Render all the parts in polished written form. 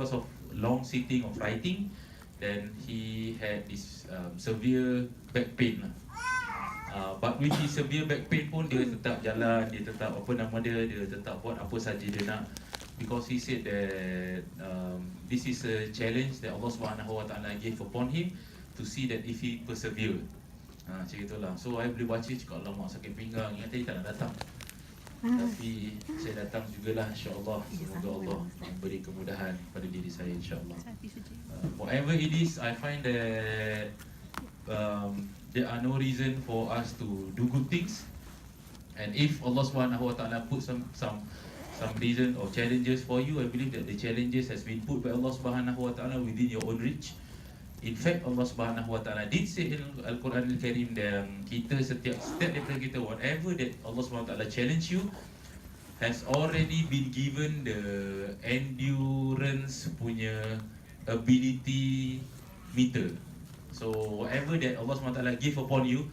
because of long sitting of writing, then he had this severe back pain lah. But with his severe back pain pun dia tetap jalan, dia tetap dia tetap buat apa saja dia nak, because he said that this is a challenge that Allah Subhanahu Wa Taala gave upon him to see that if he persevere. Macam itulah. So I boleh baca cakap alamak sakit pinggang, ingat tadi tak nak datang. Tapi saya datang jugalah, insya-Allah. Semoga Allah memberi kemudahan pada diri saya, insya-Allah. Whatever it is, I find that there are no reason for us to do good things, and if Allah Subhanahu Wa Taala put some reason or challenges for you, I believe that the challenges has been put by Allah Subhanahu Wa Taala within your own reach. In fact, Allah Subhanahu Wa Taala did say in Al-Quran Al-Karim that kita setiap daripada kita, whatever that Allah Subhanahu Wa Taala challenge you, has already been given the endurance punya ability meter. So whatever that Allah Subhanahu Wa Taala give upon you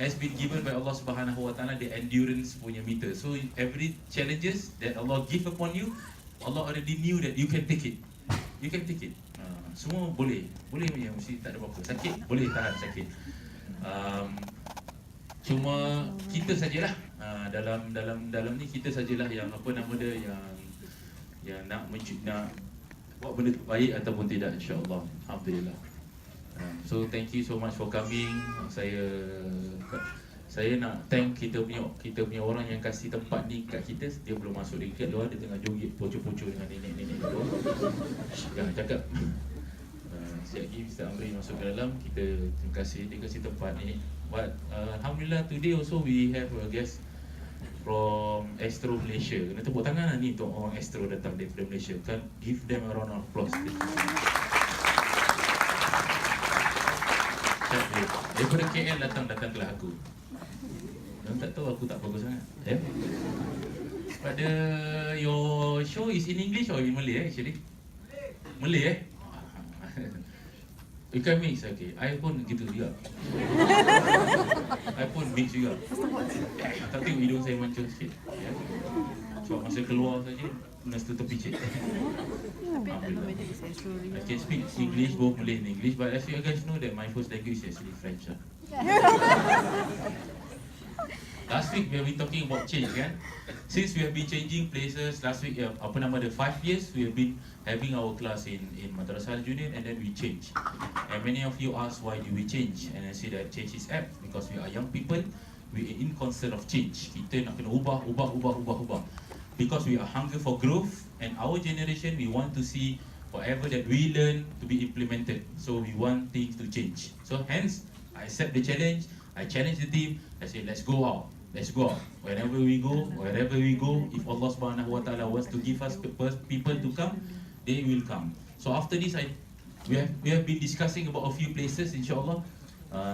has been given by Allah Subhanahu Wa Taala the endurance punya meter. So every challenges that Allah give upon you, Allah already knew that you can take it. You can take it. Semua boleh punya, mesti tak ada apa-apa. Sakit boleh tahan sakit. Cuma kita sajalah dalam ni kita sajalah yang yang nak buat benda baik ataupun tidak, insya-Allah. Alhamdulillah. So thank you so much for coming. Saya nak thank kita punya orang yang kasih tempat ni kat kita. Dia belum masuk dekat luar, dia tengah joget pocok-pocok dengan nenek-nenek dulu. Jangan cakap. Siap lagi Mr. Amri masuk ke dalam. Kita terima kasih dia kasih tempat ni. But alhamdulillah today also we have a guest from Astro Malaysia. Kena tepuk tangan lah ni untuk orang Astro datang daripada Malaysia. Kan give them a round of applause. Daripada KL datanglah aku. Orang tak tahu aku tak bagus sangat. Pada your show is in English or in Malay actually? Malay You can mix, okay. I pun gitu juga. I pun mix juga. Tapi hidung saya mancung sikit. So masa keluar saja, nasi tutup picit. I can speak English, both Malay and English, but as you guys know that my first language is actually French. Last week we have been talking about change, kan? Since we have been changing places, last week the 5 years we have been having our class in Madrasah Al-Junaid, and then we change. And many of you ask why do we change? And I say that change is apt because we are young people, we are in concern of change. Kita nak kena ubah. Because we are hungry for growth, and our generation we want to see whatever that we learn to be implemented. So we want things to change. So hence I accept the challenge. I challenge the team. I say let's go out. Wherever we go, if Allah Subhanahu Wa Taala wants to give us people to come, they will come. So after this, we have been discussing about a few places, insyaAllah.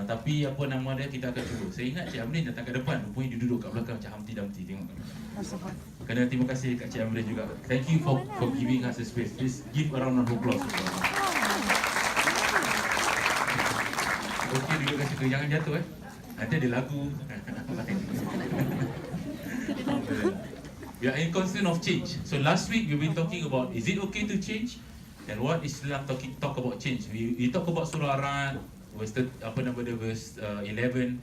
Tapi apa nama dia kita akan cuba. Saya ingat Cik Amrin datang ke depan, rupanya dia duduk kat belakang macam Humpty Dumpty. Tengok. Kena terima kasih kat Cik Amrin juga. Thank you for giving us a space. Please give a round of applause. Okey, duduk kat situ, jangan jatuh Nanti ada lagu. We are in concern of change. So last week we've been talking about is it okay to change? And what Islam talk about change? We talk about Surah Ar-Ra'd, verse 11.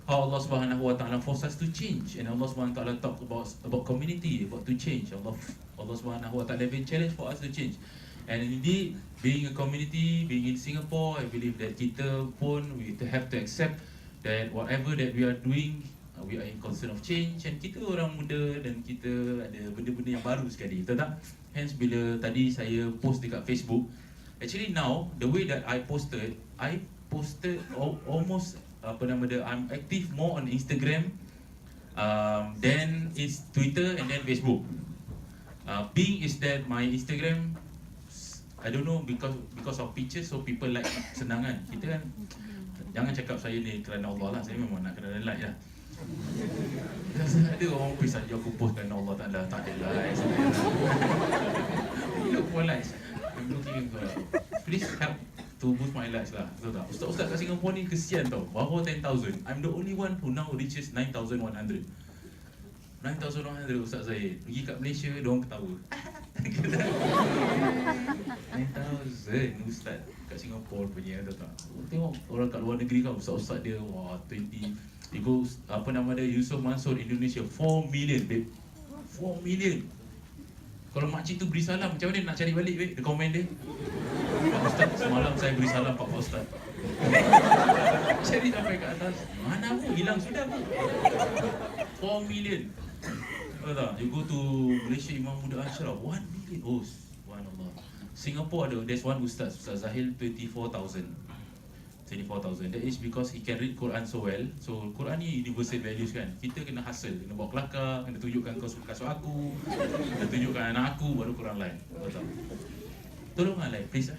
How Allah Subhanahu Wa Taala force us to change, and Allah Subhanahu Wa Taala talk about community, about to change. Allah Subhanahu Wa Taala been challenge for us to change. And indeed, being a community, being in Singapore, I believe that kita pun we have to accept that whatever that we are doing, we are in concern of change, and kita orang muda dan kita ada benda-benda yang baru sekali, betul tak? Hence bila tadi saya post dekat Facebook, actually now the way that I posted almost I'm active more on Instagram then is Twitter and then Facebook. Being is that my Instagram, I don't know, because of pictures, so people like senangan. Kita kan jangan cakap saya ni kerana Allah lah, saya memang nak kerana like lah. Ada orang pisah aku post kerana Allah Ta'ala, tak ada likes. Look for likes. I'm looking for, please help to boost my likes lah. Betul tak? Ustaz-ustaz kat Singapore ni kesian tau, bahawa 10,000. I'm the only one who now reaches 9,100. 9,100 Ustaz Zahid. Pergi kat Malaysia, diorang ketawa. Ustaz kat Singapore punya, tahu tak? Tengok orang kat luar negeri kan, ustaz-ustaz dia, wah 20, dia go, apa nama dia, Yusof Mansur, Indonesia, 4 million, babe. 4 million. Kalau makcik tu beri salam, macam mana nak cari balik, babe? Dia komen dia, Pak Ustaz, semalam saya beri salam Pak Ustaz. Cari sampai kat atas, mana pun, hilang sudah pun. 4 million. Tahu tak? You go to Malaysia, Imam Muda Ashraf, 1 million. Oh, subhanallah. Singapore ada, there's one Ustaz Zahid, 24,000. That is because he can read Quran so well. So Quran ni universal values kan. Kita kena hustle, kena bawa kelakar, kena tunjukkan kau suka kasut aku, kena tunjukkan anak aku, baru Quran lain. Betul. Tolonglah like, please.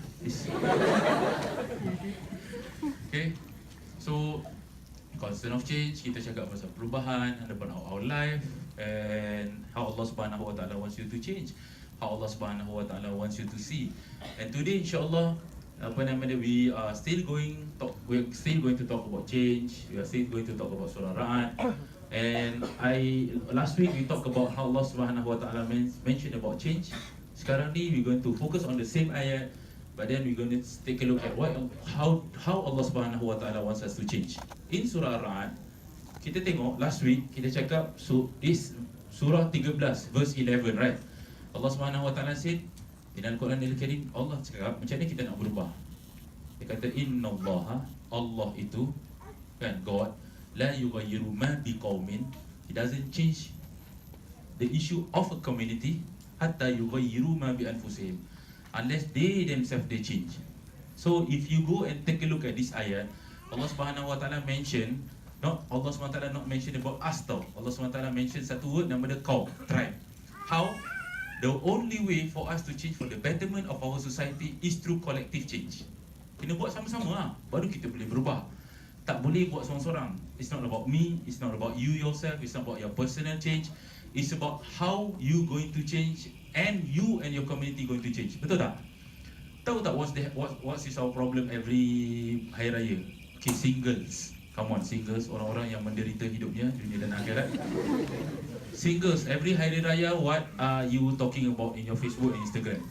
Okay. So constant of change, kita cakap pasal perubahan hadapan our life and how Allah Subhanahu Wa Taala wants you to change, how Allah Subhanahu Wa Taala wants you to see. And today insya-Allah, we are still going to talk about change. We are still going to talk about Surah Ra'ad. And last week we talked about how Allah Subhanahu Wa Taala mentioned about change. Sekarang ni we're going to focus on the same ayat, but then we're going to take a look at how Allah Subhanahu Wa Taala wants us to change. In Surah Ra'ad, kita tengok last week kita cakap is surah 13 verse 11, right? Allah Subhanahu Wa Taala said in Al-Quran Al-Karim, Allah cakap macam mana kita nak berubah. Dia kata innallaha, Allah itu kan, God, la yughayyiru ma biqaumin, He doesn't change the issue of a community hatta yughayyiru ma bi anfusihim, unless they themselves they change. So if you go and take a look at this ayat, Allah Subhanahu Wa Taala mention, Allah Subhanahu Wa Taala not mention about us tau. Allah Subhanahu Wa Taala mention satu word nama dia kaum, tribe. How? The only way for us to change for the betterment of our society is through collective change. Kena buat sama-sama lah, baru kita boleh berubah. Tak boleh buat seorang-seorang. It's not about me, it's not about you yourself, it's not about your personal change. It's about how you going to change and you and your community going to change. Betul tak? Tahu tak what is our problem every Hari Raya? Okay, singles. Come on, singles, orang-orang yang menderita hidupnya dunia dan akhirat. Singles, every Hari Raya, what are you talking about in your Facebook and Instagram?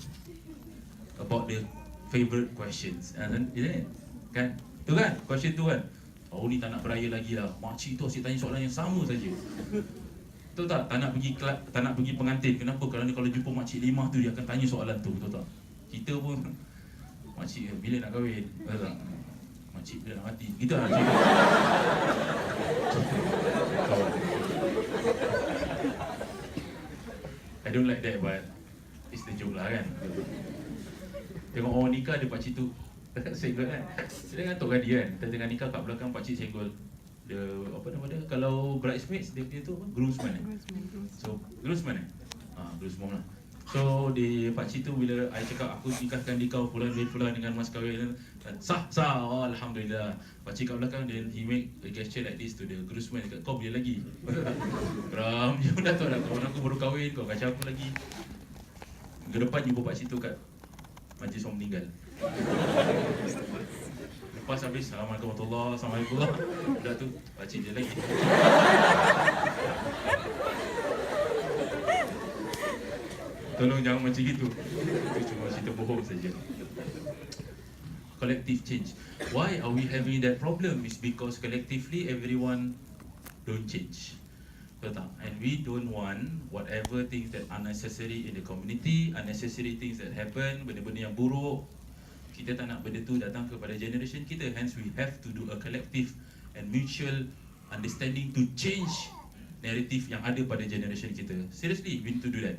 About the favorite questions, isn't it? Kan? Tu kan? Question tu kan? Oh, ni tak nak beraya lagi lah. Makcik tu asyik tanya soalan yang sama saja. Betul tak? Tak nak pergi pengantin. Kenapa? Kerana kalau jumpa makcik 5 tu, dia akan tanya soalan tu. Betul tak? Kita pun, makcik bila nak kahwin? Betul tak? Makcik bila nak mati? Kita lah cakap. I don't like that, but it's the joke lah kan. Tengok orang nikah ada pakcik tu senggol kan. Dia ngantuk kan dia kan. Kita tengah nikah kat belakang pakcik senggol. Dia apa nama dia? Kalau bridesmaids dia tu apa? Groomsman eh. So groomsman eh. Groomsman lah. So di pakcik tu bila I cakap aku nikahkan di kau bulan dengan mas kahwin, sah. Oh, alhamdulillah. Pakcik kat belakang dia, he make a gesture like this to the groomsman, dekat kau bila lagi. Ram, dia dah tahu dah kawan aku baru kahwin, kau kacau aku lagi. Ke depan jumpa pakcik tu kat majlis orang meninggal. Lepas habis Assalamualaikum warahmatullahi wabarakatuh. Dah tu pakcik dia lagi. Tolong jangan macam gitu. Itu cuma cerita bohong saja. Collective change. Why are we having that problem? Is because collectively everyone don't change. Betul tak? And we don't want whatever things that unnecessary in the community, unnecessary things that happen, benda-benda yang buruk. Kita tak nak benda tu datang kepada generation kita. Hence we have to do a collective and mutual understanding to change narrative yang ada pada generation kita. Seriously, we need to do that.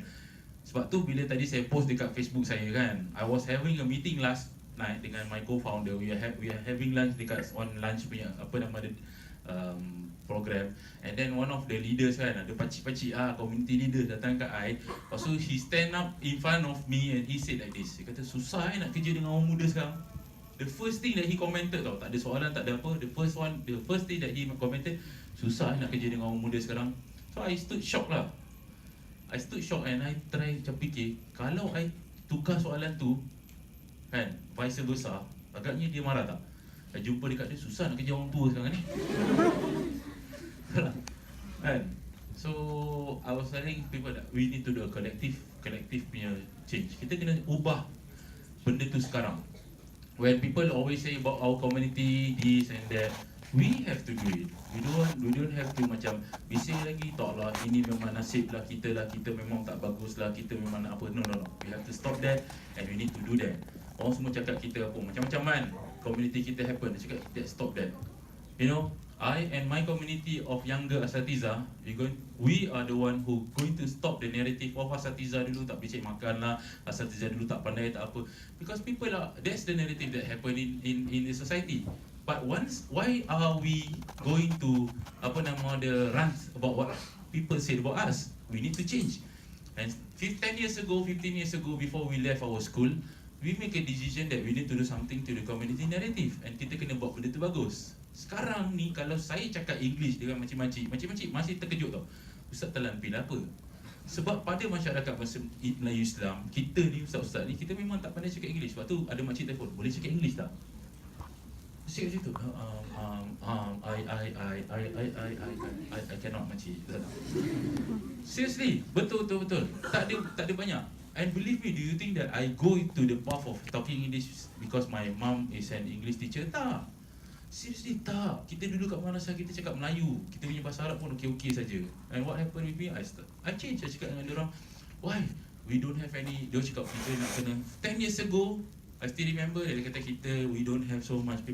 Sebab tu bila tadi saya post dekat Facebook saya kan, I was having a meeting last night dengan my co-founder. We are having lunch dekat on lunch punya apa nama dia program. And then one of the leaders kan, ada pakcik-pakcik community leader datang kat I. Lepas tu he stand up in front of me and he said like this. Dia kata susah nak kerja dengan orang muda sekarang. The first thing that he commented tau, tak ada soalan, tak ada apa. The first thing that he commented, susah nak kerja dengan orang muda sekarang. So I stood shocked lah. I stood shocked and I try macam fikir, kalau I tukar soalan tu kan, vice versa, agaknya dia marah tak? I jumpa dekat dia, susah nak kerja orang tua sekarang ni. Kan? So I was telling people that we need to do a collective punya change. Kita kena ubah benda tu sekarang. when people always say about our community this and that, we have to do it. We don't have to macam bising lagi talk lah, ini memang nasib lah, kita memang tak bagus lah, kita memang nak apa. No. We have to stop that and we need to do that. Orang semua cakap kita apa macam-macam kan, community kita happen, dia cakap that stop that. You know, I and my community of younger asatiza, we are the one who going to stop the narrative of asatiza dulu tak becek makan lah, asatiza dulu tak pandai tak apa, because people are, that's the narrative that happen in the society. But why are we going to the rants about what people said about us? We need to change. And 10 years ago, 15 years ago, before we left our school, we make a decision that we need to do something to the community narrative, and kita kena buat benda tu bagus. Sekarang ni kalau saya cakap English dengan makcik-makcik masih terkejut tau. Ustaz telan pil apa? Sebab pada masyarakat Melayu Islam, kita ni ustaz-ustaz ni, kita memang tak pandai cakap English. Sebab tu ada makcik telefon, boleh cakap English tak? Cakap macam tu. I cannot makcik. Seriously, betul. Tak ada banyak. And believe me, do you think that I go into the path of talking English because my mom is an English teacher? Tak. Seriously, tak. Kita dulu kat madrasah kita cakap Melayu. Kita punya bahasa Arab pun okey-okey saja. And what happened with me? I change. I cakap dengan dia orang, why? We don't have any. Dia cakap kita nak kena 10 years ago. I still remember dia kata kita we don't have so much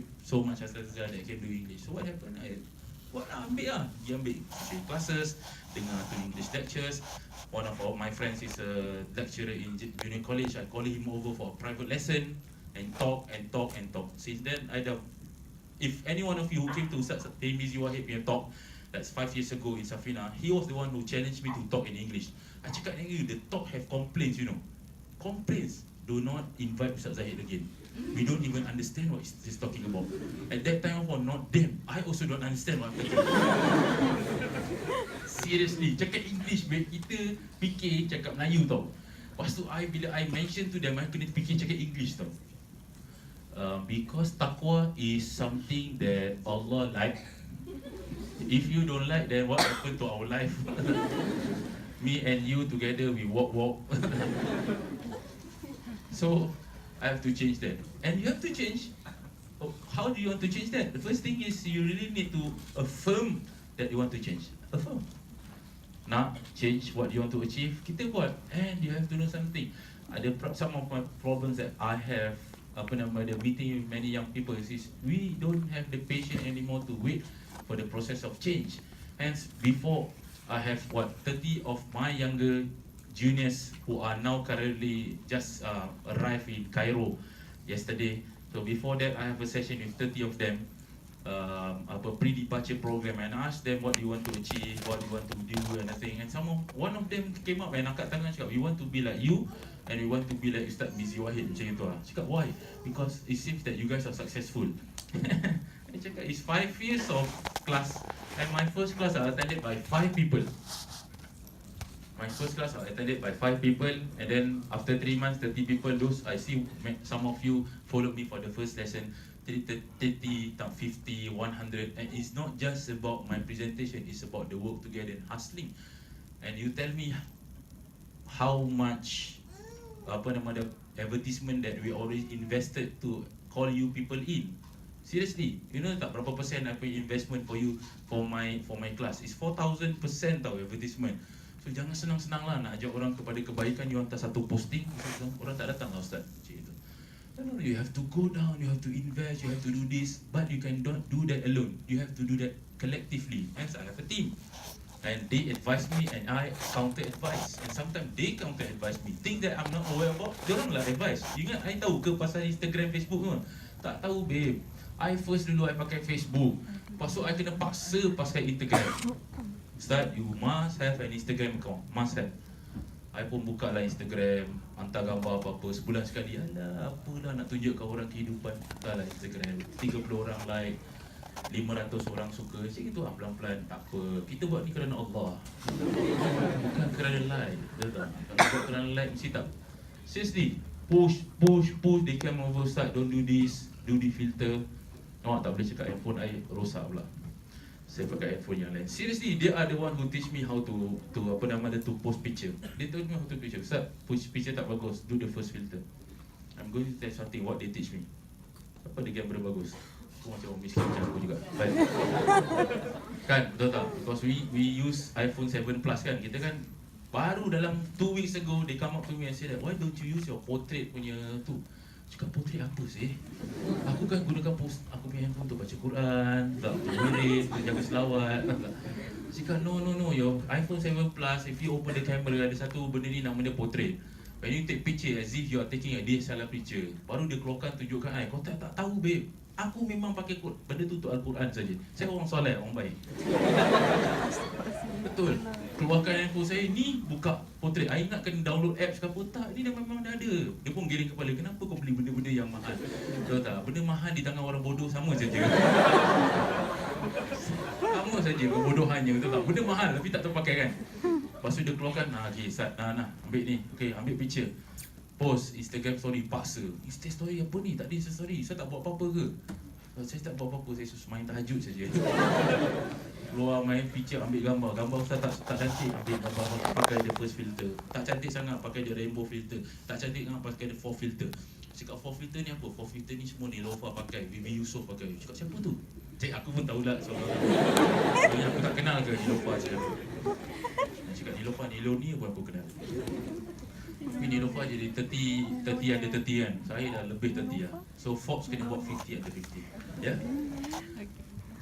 asatiza that can do English. So what happened? Ambil lah. Dia ambil classes, dengar tu English lectures. One of my friends is a lecturer in junior college. I call him over for a private lesson and talk. Since then, if any one of you who came to Ustaz Zahid punya talk, that's 5 years ago in Safina, he was the one who challenged me to talk in English. I cakap dengan you, the talk have complaints, you know. Complaints. Do not invite Ustaz Zahid again. We don't even understand what he's talking about. At that time, not them. I also don't understand what I'm talking about. Seriously, cakap English, kita fikir cakap Melayu tau. Lepas tu, bila I mention to them, I kena fikir cakap English tau. Because taqwa is something that Allah like. If you don't like, then what happened to our life? Me and you together, we walk. So, I have to change that. And you have to change. How do you want to change that? The first thing is you really need to affirm that you want to change. Affirm. Nak change what you want to achieve, kita buat. And you have to know something. Some of my problems that I have, meeting with many young people is we don't have the patience anymore to wait for the process of change. Hence, before I have 30 of my younger juniors who are now currently just arrived in Cairo yesterday. So before that, I have a session with 30 of them, pre-departure program, and I asked them what you want to achieve, what you want to do, and everything. And one of them came up and angkat tangan cakap, we want to be like you, and we want to be like Ustaz Wahid, macam itu lah. Cakap, why? Because it seems that you guys are successful. I cakap, it's 5 years of class, and my first class I attended by 5 people. My first class I attended by 5 people, and then after 3 months, 30 people. Those I see some of you followed me for the first lesson, 30, 50, 100, and it's not just about my presentation, it's about the work together and hustling. And you tell me how much the advertisement that we already invested to call you people in. Seriously, you know tak berapa persen apa investment for you for my class? It's 4,000% tau advertisement. So jangan senang-senang lah nak ajak orang kepada kebaikan, you hantar satu posting, orang tak datang lah Ustaz. Macam itu. No, you have to go down, you have to invest, you have to do this, but you can don't do that alone. You have to do that collectively. Hence I have a team. And they advise me and I counter advise. And sometimes they counter advise me. Things that I'm not aware about, diorang lah advise. You ingat I tahu ke pasal Instagram, Facebook tu? Tak tahu babe. I pakai Facebook. Lepas tu I kena paksa pakai Instagram. Ustaz, you must have an Instagram account. Must have. I pun buka lah Instagram, hantar gambar apa-apa sebulan sekali. Alah, apalah nak tunjuk kat orang kehidupan. Hantar lah Instagram, 30 orang like, 500 orang suka. Macam itu lah, pelan-pelan. Tak apa, kita buat ni kerana Allah, bukan kerana like. Betul tak? Kalau buat kerana like, mesti tak. Seriously, push. They come over, Ustaz, don't do this, do the filter. Awak tak boleh cakap handphone I rosak pula. Saya pakai handphone yang lain. Seriously, they are the one who teach me how to post picture. They told me how to picture. Ustaz, push picture tak bagus, do the first filter. I'm going to tell something what they teach me. Apa ada kamera bagus? Aku macam orang miskin macam aku juga. Baik. Kan, betul tak? Because we use iPhone 7 Plus kan. Kita kan baru dalam 2 weeks ago they come up to me and say that, why don't you use your portrait punya tu? Cakap portrait apa sih? Aku kan gunakan aku punya handphone untuk baca Quran, untuk wirid, untuk jaga selawat. Cakap no, your iPhone 7 Plus, if you open the camera, ada satu benda ni nama dia portrait. When you take picture as if you are taking a DSLR picture, baru dia keluarkan tunjukkan, kau tak tahu babe, aku memang pakai benda tu untuk Al-Quran saja. Saya orang soleh, orang baik. Betul. Keluarkan handphone saya ni, buka portrait. I nak kena download apps ke apa? Tak, ni dah memang dah ada. Dia pun giring kepala, kenapa kau beli benda-benda yang mahal? Tahu tak? Benda mahal di tangan orang bodoh sama saja. Sama saja kebodohannya, betul tak? Benda mahal tapi tak terpakai kan? Lepas tu dia keluarkan, okay, Ustaz, ambil ni. Okay, ambil picture. Post Instagram story, paksa. Instagram story apa ni? Tak ada Instagram story. Saya tak buat apa-apa ke? Saya tak buat apa-apa, saya main tahajud saja. Keluar main picture, ambil gambar. Gambar Ustaz tak cantik, ambil gambar pakai dia first filter. Tak cantik sangat, pakai dia rainbow filter. Tak cantik sangat, pakai dia four filter. Cakap four filter ni apa? Four filter ni semua Nilofa pakai, Bibi Yusof pakai. Cakap siapa tu? Cik, aku pun tahulah soalnya aku tak kenal ke Nilofa je. Cakap Nilofa, Nilo ni pun aku kenal. Tapi Nilofa jadi 30 under 30 kan. Saya dah lebih 30 lah. So Forbes kena buat 50 under 50. Yeah.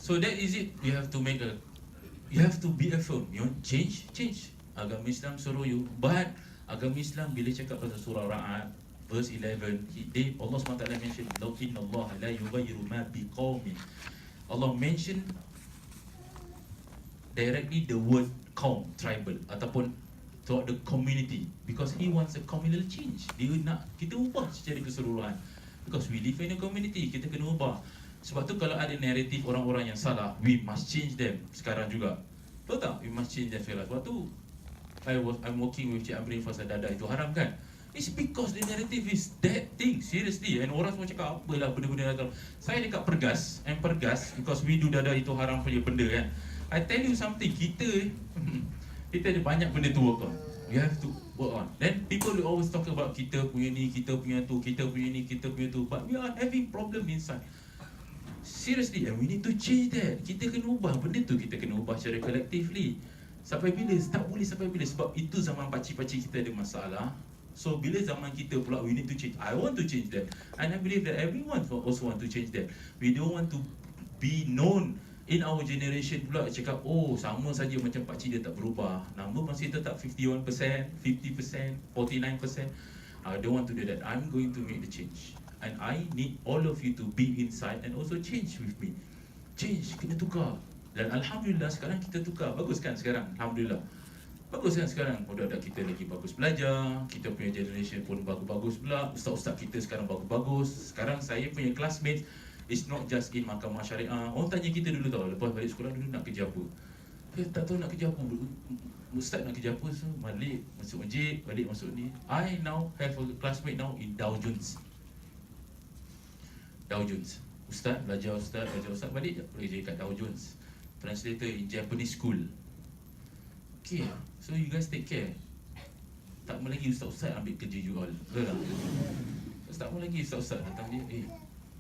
So that is it. You have to be a firm. You want change. Agama Islam suruh you. But agama Islam bila cakap pasal surah Ra'ad verse 11, Allah SWT mention, "Law inna Allah la yughayyiru ma biqaumin." Allah mention directly the word kaum, tribal ataupun throughout the community, because he wants a communal change. Dia nak kita ubah secara keseluruhan, because we live in a community, kita kena ubah. Sebab tu kalau ada naratif orang-orang yang salah, we must change them sekarang juga. Betul tak? We must change them sekarang. Sebab tu I'm working with Cik Amrin Fasal Dada itu haram kan? It's because the narrative is that thing, seriously. And orang semua cakap apalah benda-benda yang saya dekat pergas, because we do dada itu haram punya benda kan. I tell you something, kita ada banyak benda tu work on. You have to work on. Then people will always talk about kita punya ni, kita punya tu, kita punya ni, kita punya tu. But we are having problem inside. Seriously, and we need to change that. Kita kena ubah benda tu, kita kena ubah secara collectively. Sampai bila? Tak boleh sampai bila. Sebab itu zaman pakcik-pakcik kita ada masalah. So bila zaman kita pula, we need to change. I want to change that. And I believe that everyone also want to change that. We don't want to be known in our generation pula cakap, oh sama saja macam pakcik dia tak berubah. Nama masih tetap 51%, 50%, 49%. I don't want to do that. I'm going to make the change. And I need all of you to be inside and also change with me. Change, kena tukar. Dan Alhamdulillah sekarang kita tukar. Bagus kan sekarang? Alhamdulillah. Bagus kan sekarang? Budak-budak kita lagi bagus belajar. Kita punya generation pun bagus-bagus pula. Ustaz-ustaz kita sekarang bagus-bagus. Sekarang saya punya classmates, it's not just in mahkamah syariah. Orang tanya kita dulu tau, lepas balik sekolah dulu nak kerja apa? Tak tahu nak kerja apa. Ustaz nak kerja apa? So balik masuk masjid, balik masuk ni. I now have a classmate now in Dow Jones. Ustaz, belajar Ustaz, balik kerja kat Dow Jones. Translator in Japanese school. Okay, so you guys take care. Tak mau lagi Ustaz ambil kerja you all. Betul tak? Tak mau lagi Ustaz datang dia,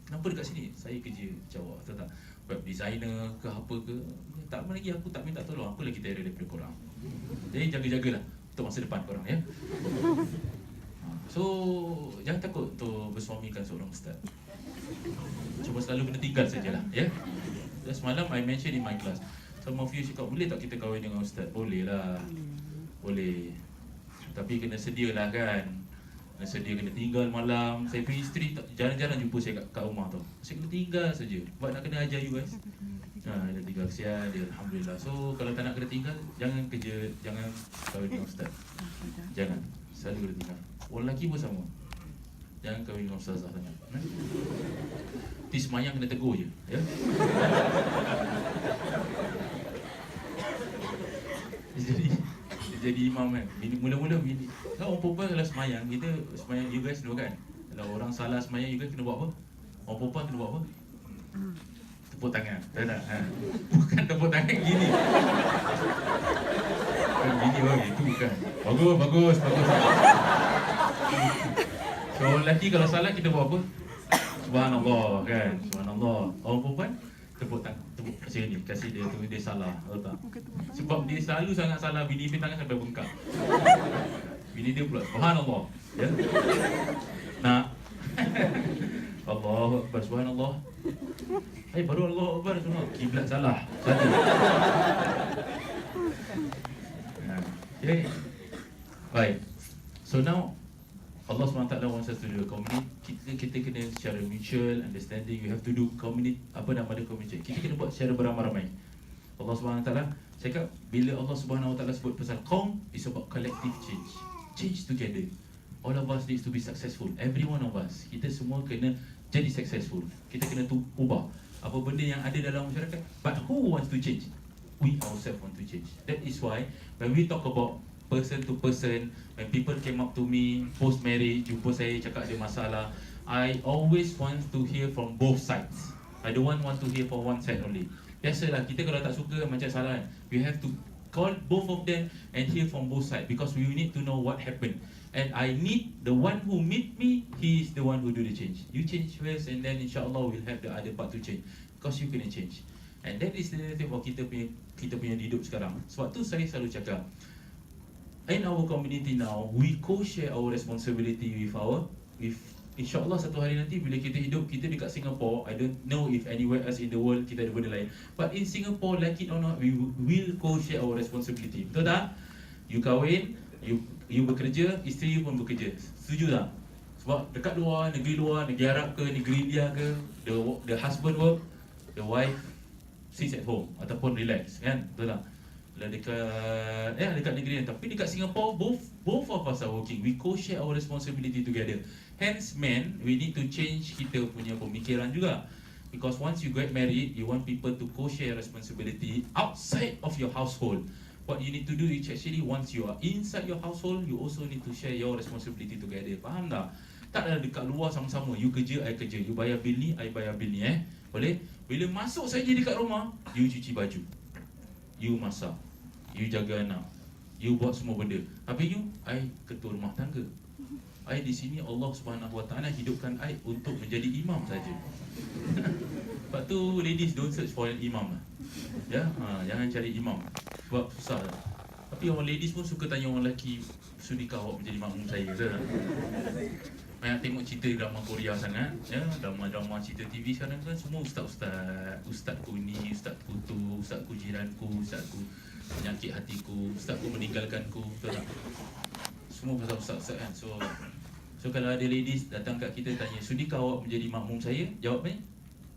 kenapa dekat sini? Saya kerja Jawa, tahu tak? Web designer ke apa ke. Tak mau lagi, aku tak minta tolong. Aku lagi terror daripada korang. Jadi jaga-jagalah untuk masa depan korang ya. So, jangan takut untuk bersuamikan seorang ustaz. Cuba selalu kena tinggal sajalah ya. Dan semalam I mention in my class, some of you cakap, boleh tak kita kahwin dengan ustaz? Boleh lah. Boleh. Tapi kena sedialah kan. Kena sedia, kena tinggal malam. Saya punya isteri jarang-jarang jumpa saya kat rumah tu. Saya kena tinggal saja. Sebab nak kena ajar you guys. Dia tinggal kesian dia, Alhamdulillah. So kalau tak nak kena tinggal, jangan kerja, jangan kahwin dengan ustaz. Jangan. Selalu kena tinggal. Orang lelaki pun sama. Jangan kahwin dengan ustazah sangat. Nanti semayang kena tegur je ya? Jadi imam kan. Mula-mula bini. Kalau orang perempuan kalau semayang, kita semayang, you guys know kan. Kalau orang salah semayang, you guys kena buat apa? Orang perempuan kena buat apa? Tepuk tangan. Tahu tak? Bukan tepuk tangan gini. Bukan gini bang, itu bukan. Bagus. So lelaki kalau salah kita buat apa? Subhanallah kan. Subhanallah. Orang perempuan tepuk tangan, tepuk macam ni, kasih dia tu dia salah, tahu tak? Sebab dia selalu sangat salah, bini dia tangan sampai bengkak. Bini dia pula subhanallah, ya. Nak Allahu Akbar, subhanallah. Baru Allahu Akbar semua. Kiblat salah. Satu. Okay. Baik. So now Allah SWT wants us to do a community. Kita kena secara mutual understanding. We have to do community. Apa nama dia community? Kita kena buat secara beramai-ramai. Allah SWT cakap bila Allah SWT sebut pasal kaum, it's about collective change. Change together. All of us needs to be successful. Every one of us. Kita semua kena jadi successful. Kita kena ubah apa benda yang ada dalam masyarakat. But who wants to change? We ourselves want to change. That is why when we talk about person to person, when people came up to me post marriage, jumpa saya cakap ada masalah, I always want to hear from both sides. I don't want to hear from one side only. Biasalah kita kalau tak suka macam salah kan. We have to call both of them and hear from both sides because we need to know what happened. And I need the one who meet me, he is the one who do the change. You change first and then insyaAllah we'll have the other part to change. Because you kena change. And that is the thing for kita punya hidup sekarang. Sebab tu saya selalu cakap, in our community now, we co-share our responsibility with insyaAllah satu hari nanti bila kita hidup, kita dekat Singapore, I don't know if anywhere else in the world kita ada benda lain. But in Singapore, like it or not, we will co-share our responsibility. Betul tak? You kahwin, you bekerja, isteri pun bekerja. Setuju tak? Sebab dekat luar, negeri Arab ke, negeri India ke, the husband work, the wife sits at home ataupun relax, kan? Betul tak? Dekat negeri ni, tapi dekat Singapore both of us are working. We co-share our responsibility together. Hence men, we need to change kita punya pemikiran juga. Because once you get married, you want people to co-share responsibility outside of your household. What you need to do is actually once you are inside your household, you also need to share your responsibility together. Faham tak? Tak ada dekat luar sama-sama. You kerja, I kerja. You bayar bil ni, I bayar bil ni. Boleh? Bila masuk saja dekat rumah, you cuci baju, you masak, you jaga anak, you buat semua benda. Habis you, I ketua rumah tangga. I di sini Allah SWT hidupkan I untuk menjadi imam saja. Sebab tu ladies don't search for an imam lah. Ya, jangan cari imam. Sebab susah lah. Tapi orang ladies pun suka tanya orang lelaki, sudikah awak menjadi makmum saya? Betul tak? Banyak tengok cerita drama Korea sangat, ya, drama-drama cerita TV sekarang kan semua ustazku ni, ustazku tu, ustazku jiranku, ustazku penyakit hatiku, ustazku meninggalkanku, betul tak? Semua pasal ustaz-ustaz kan. So kalau ada ladies datang kat kita tanya, sudikah awak menjadi makmum saya? Jawabnya,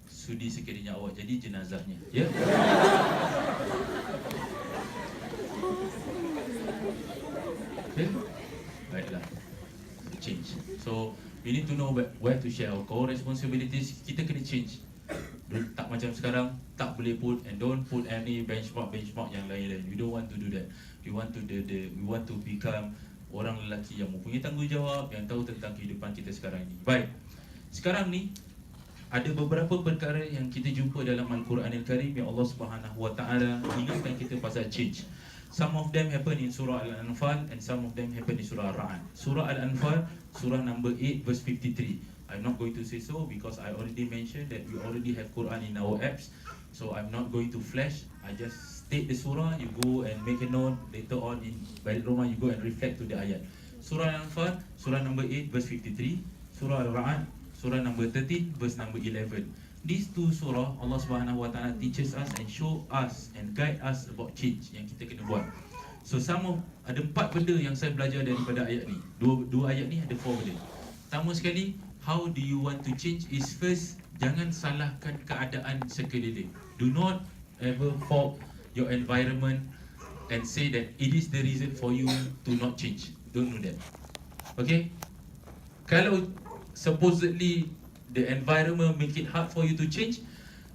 sudi sekiranya awak jadi jenazahnya. Ya? Okay? Baiklah. Change. So we need to know where to share our core responsibilities. Kita kena change. Tak macam sekarang, tak boleh put and don't put any benchmark yang lain-lain. We don't want to do that. We want to become orang lelaki yang mempunyai tanggungjawab, yang tahu tentang kehidupan kita sekarang ini. Baik. Sekarang ni ada beberapa perkara yang kita jumpa dalam Al-Quranil Karim yang Allah Subhanahu Wa Taala ingatkan kita pasal change. Some of them happen in Surah Al-Anfal and some of them happen in Surah Al-Ra'd. Surah Al-Anfal, Surah number 8 verse 53. I'm not going to say so because I already mentioned that we already have Quran in our apps. So I'm not going to flash. I just state the surah, you go and make a note. Later on in balik rumah, you go and reflect to the ayat. Surah Al-Anfal, Surah number 8 verse 53. Surah Al-Ra'd, Surah number 13 verse number 11. These two surah, Allah Subhanahu Wa Taala teaches us and show us and guide us about change yang kita kena buat. So ada 4 benda yang saya belajar daripada ayat ni. Dua ayat ni ada 4 benda. Pertama sekali, how do you want to change is first, jangan salahkan keadaan sekeliling. Do not ever fault your environment and say that it is the reason for you to not change. Don't do that. Okay? Kalau supposedly the environment make it hard for you to change,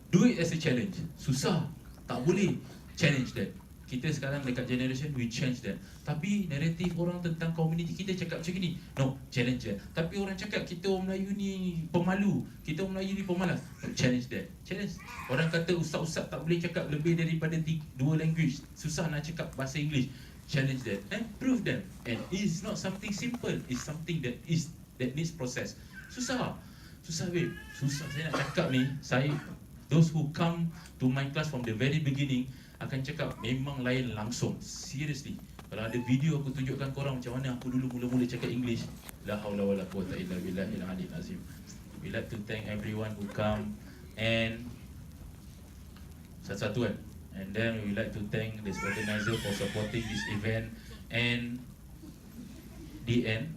do it as a challenge. Susah, tak boleh, challenge that. Kita sekarang dekat generation, we change that. Tapi naratif orang tentang community kita cakap macam ni, no, challenge that. Tapi orang cakap kita orang Melayu ni pemalu, kita orang Melayu ni pemalas, no, challenge that. Challenge. Orang kata ustaz-ustaz tak boleh cakap lebih daripada 2 language, susah nak cakap bahasa English, challenge that and prove them. And it's not something simple, it's something that needs process. Susah. Susah babe, susah saya nak cakap ni. Those who come to my class from the very beginning akan cakap memang lain langsung. Seriously, kalau ada video aku tunjukkan korang macam mana aku dulu mula-mula cakap English. La haula wala quwwata illa billahil aliyil azim. We like to thank everyone who come, and satu-satu kan. And then we like to thank this organizer for supporting this event. And the end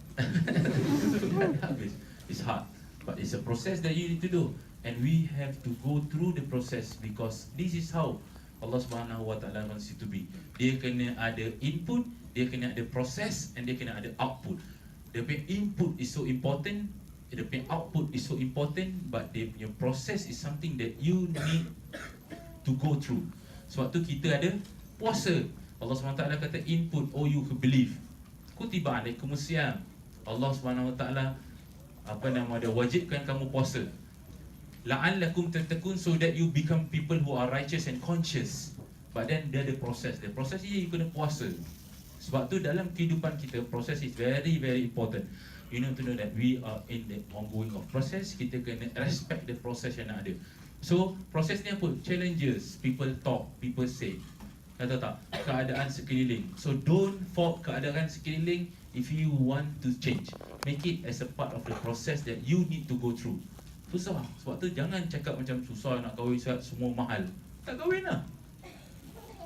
it's hard, but it's a process that you need to do, and we have to go through the process, because this is how Allah Subhanahu Wa Taala wants it to be. Dia kena ada input, dia kena ada process, and dia kena ada output. Dia punya input is so important, dia punya output is so important, but dia punya process is something that you need to go through. Sebab tu kita ada puasa. Allah SWT kata input, oh you believe. Kutiba alaikumusiyam. Allah SWT wajibkan kamu puasa. La'allakum tattaqun, so that you become people who are righteous and conscious. But then dia ada proses. The proses ni you kena puasa. Sebab tu dalam kehidupan kita, proses is very very important. You need to know that we are in the ongoing of process. Kita kena respect the process yang ada. So, proses ni apa? Challenges, people talk, people say. Tahu tak? Keadaan sekeliling. So, don't fault keadaan sekeliling if you want to change. Make it as a part of the process that you need to go through. Susah. Sebab tu jangan cakap macam susah nak kahwin, semua mahal. Tak kahwin lah.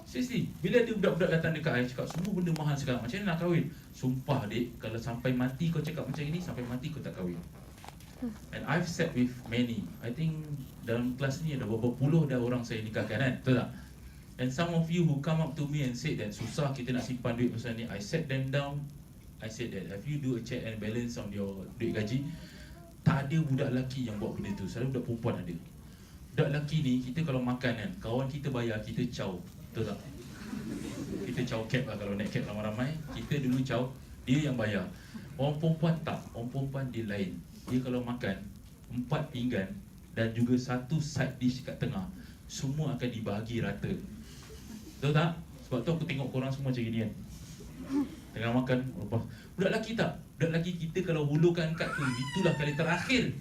Seriously, bila ada budak-budak datang dekat saya cakap semua benda mahal sekarang, macam mana nak kahwin? Sumpah dek, kalau sampai mati kau cakap macam ini, sampai mati kau tak kahwin. And I've sat with many. I think dalam kelas ni ada berapa puluh dah orang saya nikahkan kan? Betul tak? And some of you who come up to me and said that susah kita nak simpan duit pasal ni, I sat them down. I said that, have you do a check and balance on your duit gaji? Tak ada budak lelaki yang buat benda tu, selalu budak perempuan ada. Budak lelaki ni, kita kalau makan kan, kawan kita bayar, kita caw. Betul tak? Kita caw cab lah, kalau naik cab ramai-ramai, kita dulu caw, dia yang bayar. Orang perempuan tak, orang perempuan dia lain. Dia kalau makan 4 pinggan dan juga 1 side dish kat tengah, semua akan dibahagi rata. Betul tak? Sebab tu aku tengok korang semua macam gini kan, tengah makan, budak lelaki tak? Budak lelaki kita kalau hulurkan kad tu, itulah kali terakhir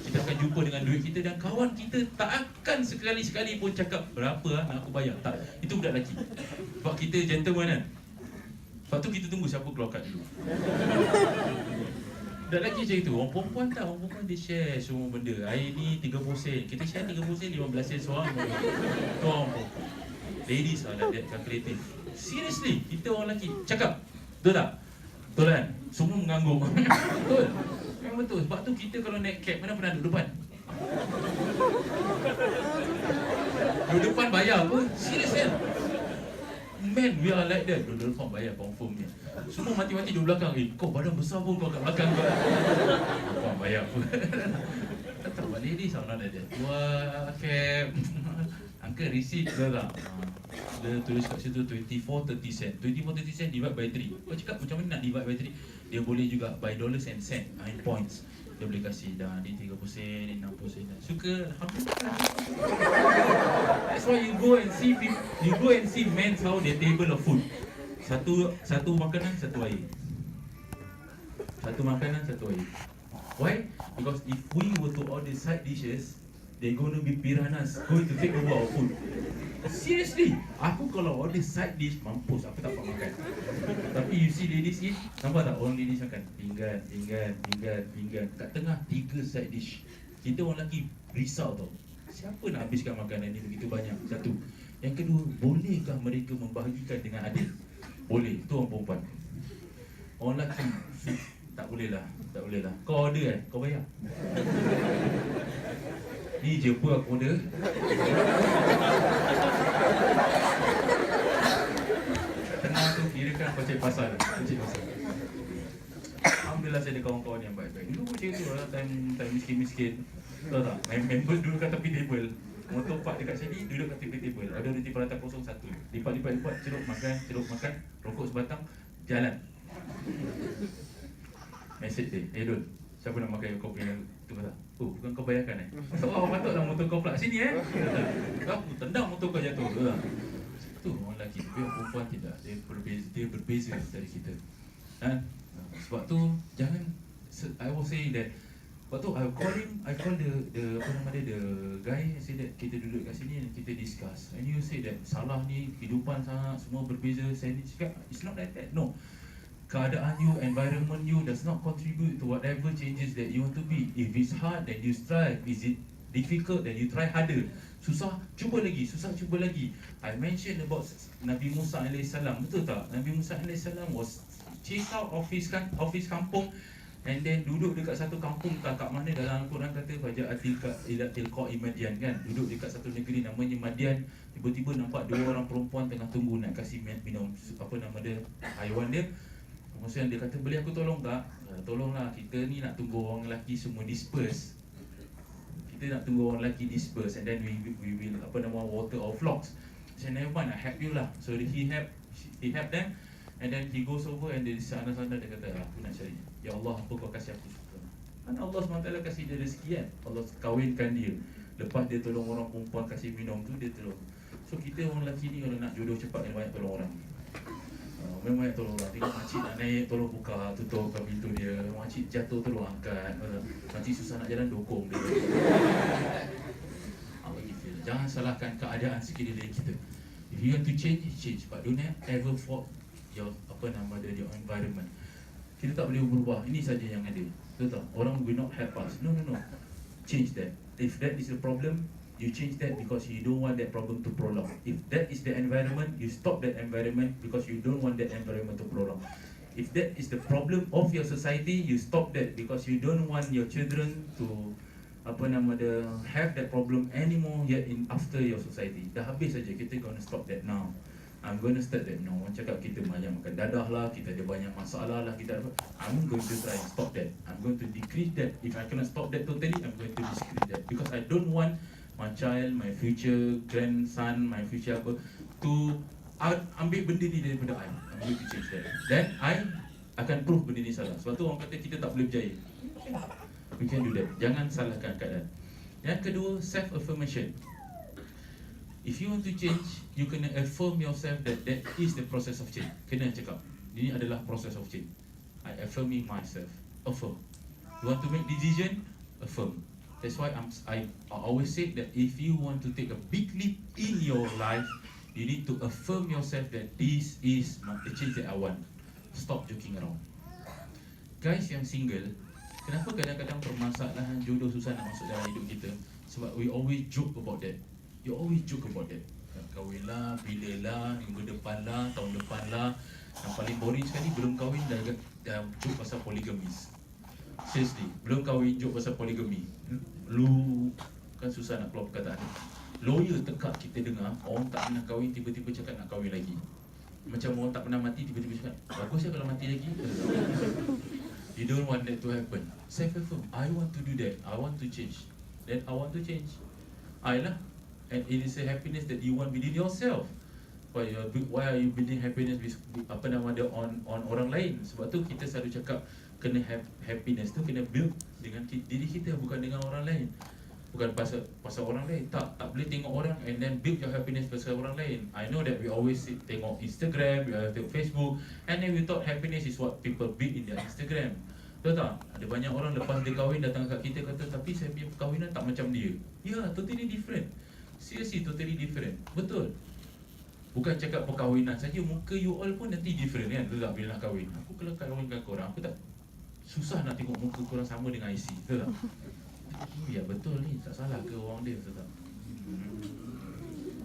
kita akan jumpa dengan duit kita. Dan kawan kita tak akan sekali-sekali pun cakap berapa nak aku bayar. Tak, itu budak lelaki. Sebab kita gentleman kan. Sebab tu kita tunggu siapa keluar kad dulu. Budak lelaki macam itu. Orang perempuan tak, orang perempuan dia share semua benda. Air ni 30 sen, kita share 30 sen, 15 sen seorang. Tu orang perempuan. Ladies are like that, calculative. Seriously, kita orang lelaki cakap, betul tak? Betul kan? Semua mengangguk. Betul. Memang betul. Sebab tu kita kalau naik cab, mana pernah duduk depan? Duduk depan bayar apa? Serius kan? Man, we are like that. Duduk depan bayar, confirm ni. Semua mati-mati duduk belakang. Kau badan besar pun kau kat belakang kau. Depan bayar apa? Tak buat ladies are not like that. Wah, cab. Uncle receipt ke tak? Dia tulis kat situ 24-30 sen. 24-30 sen divide by 3. Kau cakap macam mana nak divide by 3? Dia boleh juga by dollars and cent, in points. Dia boleh kasih dah, ni 30 sen, ni 60 sen. Suka, alhamdulillah. That's why you go and see men's how they table of food. Satu makanan, satu air. Satu makanan, satu air. Why? Because if we were to order side dishes, they're going to be piranhas going to take over our food. Seriously, aku kalau order side dish, mampus, aku tak dapat makan. Tapi you see ladies eat, nampak tak orang ladies makan? Pinggan. Kat tengah 3 side dish. Kita orang lelaki risau tau. Siapa nak habiskan makanan ni begitu banyak? Satu. Yang kedua, bolehkah mereka membahagikan dengan adil? Boleh, tu orang perempuan. Orang lelaki, tak boleh lah. Kau order kan, kau bayar. Ni je apa aku order. Tengah tu kirakan kau cek pasal. Alhamdulillah saya ada kawan-kawan yang baik-baik. Dulu macam tu lah, time miskin-miskin. Tahu tak? Members duduk kat tepi table. Motor park dekat sini, duduk kat tepi table. Ada roti prata kosong 1. Lipat, celup makan, rokok sebatang, jalan. Message dia, Dul, siapa nak makan kau punya tu kata? Oh, bukan kau bayarkan Oh, patutlah motor kau pula sini Aku tendang motor kau jatuh. Tu orang lelaki, tapi orang perempuan tidak. Dia berbeza dari kita. Sebab tu jangan, I will say that Sebab tu I call the apa nama dia, the guy, say that kita duduk kat sini dan kita discuss. And you say that salah ni kehidupan sangat semua berbeza. Saya ni cakap it's not like that. No. Keadaan you, environment you does not contribute to whatever changes that you want to be. If it's hard, then you strive. Is it difficult, then you try harder. Susah, cuba lagi. Susah, cuba lagi. I mentioned about Nabi Musa AS. Betul tak? Nabi Musa AS was chased out of his kampung, and then duduk dekat satu kampung, tak kat mana dalam Al-Quran kata faja'atil ila tilqa'i Madian, kan? Duduk dekat satu negeri namanya Madian. Tiba-tiba nampak dua orang perempuan tengah tunggu nak kasih minum apa nama dia, haiwan dia. Kemudian dia kata, boleh aku tolong tak? Tolonglah, kita ni nak tunggu orang lelaki semua disperse. Kita nak tunggu orang lelaki disperse, and then we will apa nama, water our flocks. So never mind, I help you lah. So he help them, and then he goes over, and dari sana-sana dia kata, aku nak cari, ya Allah, apa kau kasih aku suka. Kan Allah SWT kasih dia rezeki, kan? Allah kahwinkan dia. Lepas dia tolong orang perempuan kasih minum tu, dia tolong. So kita orang lelaki ni kalau nak jodoh cepat, kena banyak tolong orang. Memang banyak tolong orang. Tengok makcik nak naik, tolong buka, tutupkan pintu dia. Makcik jatuh, tolong angkat. Makcik susah nak jalan, dokong dia. Begitu. Jangan salahkan keadaan sekeliling kita. If you want to change, change. But don't ever fault your apa nama dia, your environment. Kita tak boleh berubah. Ini saja yang ada. Betul tak? Orang will not help us. No. Change that. If that is the problem, you change that because you don't want that problem to prolong. If that is the environment, you stop that environment because you don't want that environment to prolong. If that is the problem of your society, you stop that because you don't want your children to apa nama dia, have that problem anymore yet in after your society. Dah habis saja, kita gonna stop that now. I'm gonna start that now. Orang cakap kita banyak makan dadah lah, kita ada banyak masalah lah, kita ada, I'm going to try and stop that. I'm going to decrease that. If I cannot stop that totally, I'm going to decrease that. Because I don't want my child, my future grandson, my future apa, to ambil benda ni daripada I. I'm going to change that. Then I akan prove benda ni salah. Sebab tu orang kata kita tak boleh berjaya. We can do that. Jangan salahkan keadaan. Yang kedua, self-affirmation. If you want to change, you kena affirm yourself that that is the process of change. Kena cakap, ini adalah process of change. I affirming myself. Affirm. You want to make decision? Affirm. That's why I always say that if you want to take a big leap in your life, you need to affirm yourself that this is the change that I want. Stop joking around. Guys yang single, kenapa kadang-kadang permasalahan jodoh susah nak masuk dalam hidup kita? Sebab we always joke about that. You always joke about that. Kahwin lah, bila lah, minggu depan lah, tahun depan lah. Yang paling boring sekali, belum kahwin dah joke pasal polygamis. Seriously, belum kahwin joke pasal poligami. Lu kan susah nak keluar perkataan. Lawyer tekak kita dengar, orang tak pernah kahwin tiba-tiba cakap nak kahwin lagi. Macam orang tak pernah mati tiba-tiba cakap, bagus ya kalau mati lagi. You don't want that to happen. Self-affirm, I want to do that. I want to change. Then I want to change. I lah. And it is a happiness that you want within yourself. Why are you building happiness with apa nama dia on orang lain? Sebab tu kita selalu cakap kena happiness tu kena build dengan diri kita, bukan dengan orang lain. Bukan pasal orang lain. Tak boleh tengok orang and then build your happiness pasal orang lain. I know that we always tengok Instagram, we tengok Facebook, and then we thought happiness is what people build in their Instagram. Betul tak? Ada banyak orang lepas dia kahwin datang kat kita kata, tapi saya punya perkahwinan tak macam dia. Ya, totally different. Seriously, totally different. Betul. Bukan cakap perkahwinan saja, muka you all pun nanti different, kan? Betul tak bila nak kahwin? Aku kalau kahwin dengan korang, aku tak susah nak tengok muka korang sama dengan IC. Betul tak? Ya betul ni, tak salah ke orang dia, betul tak?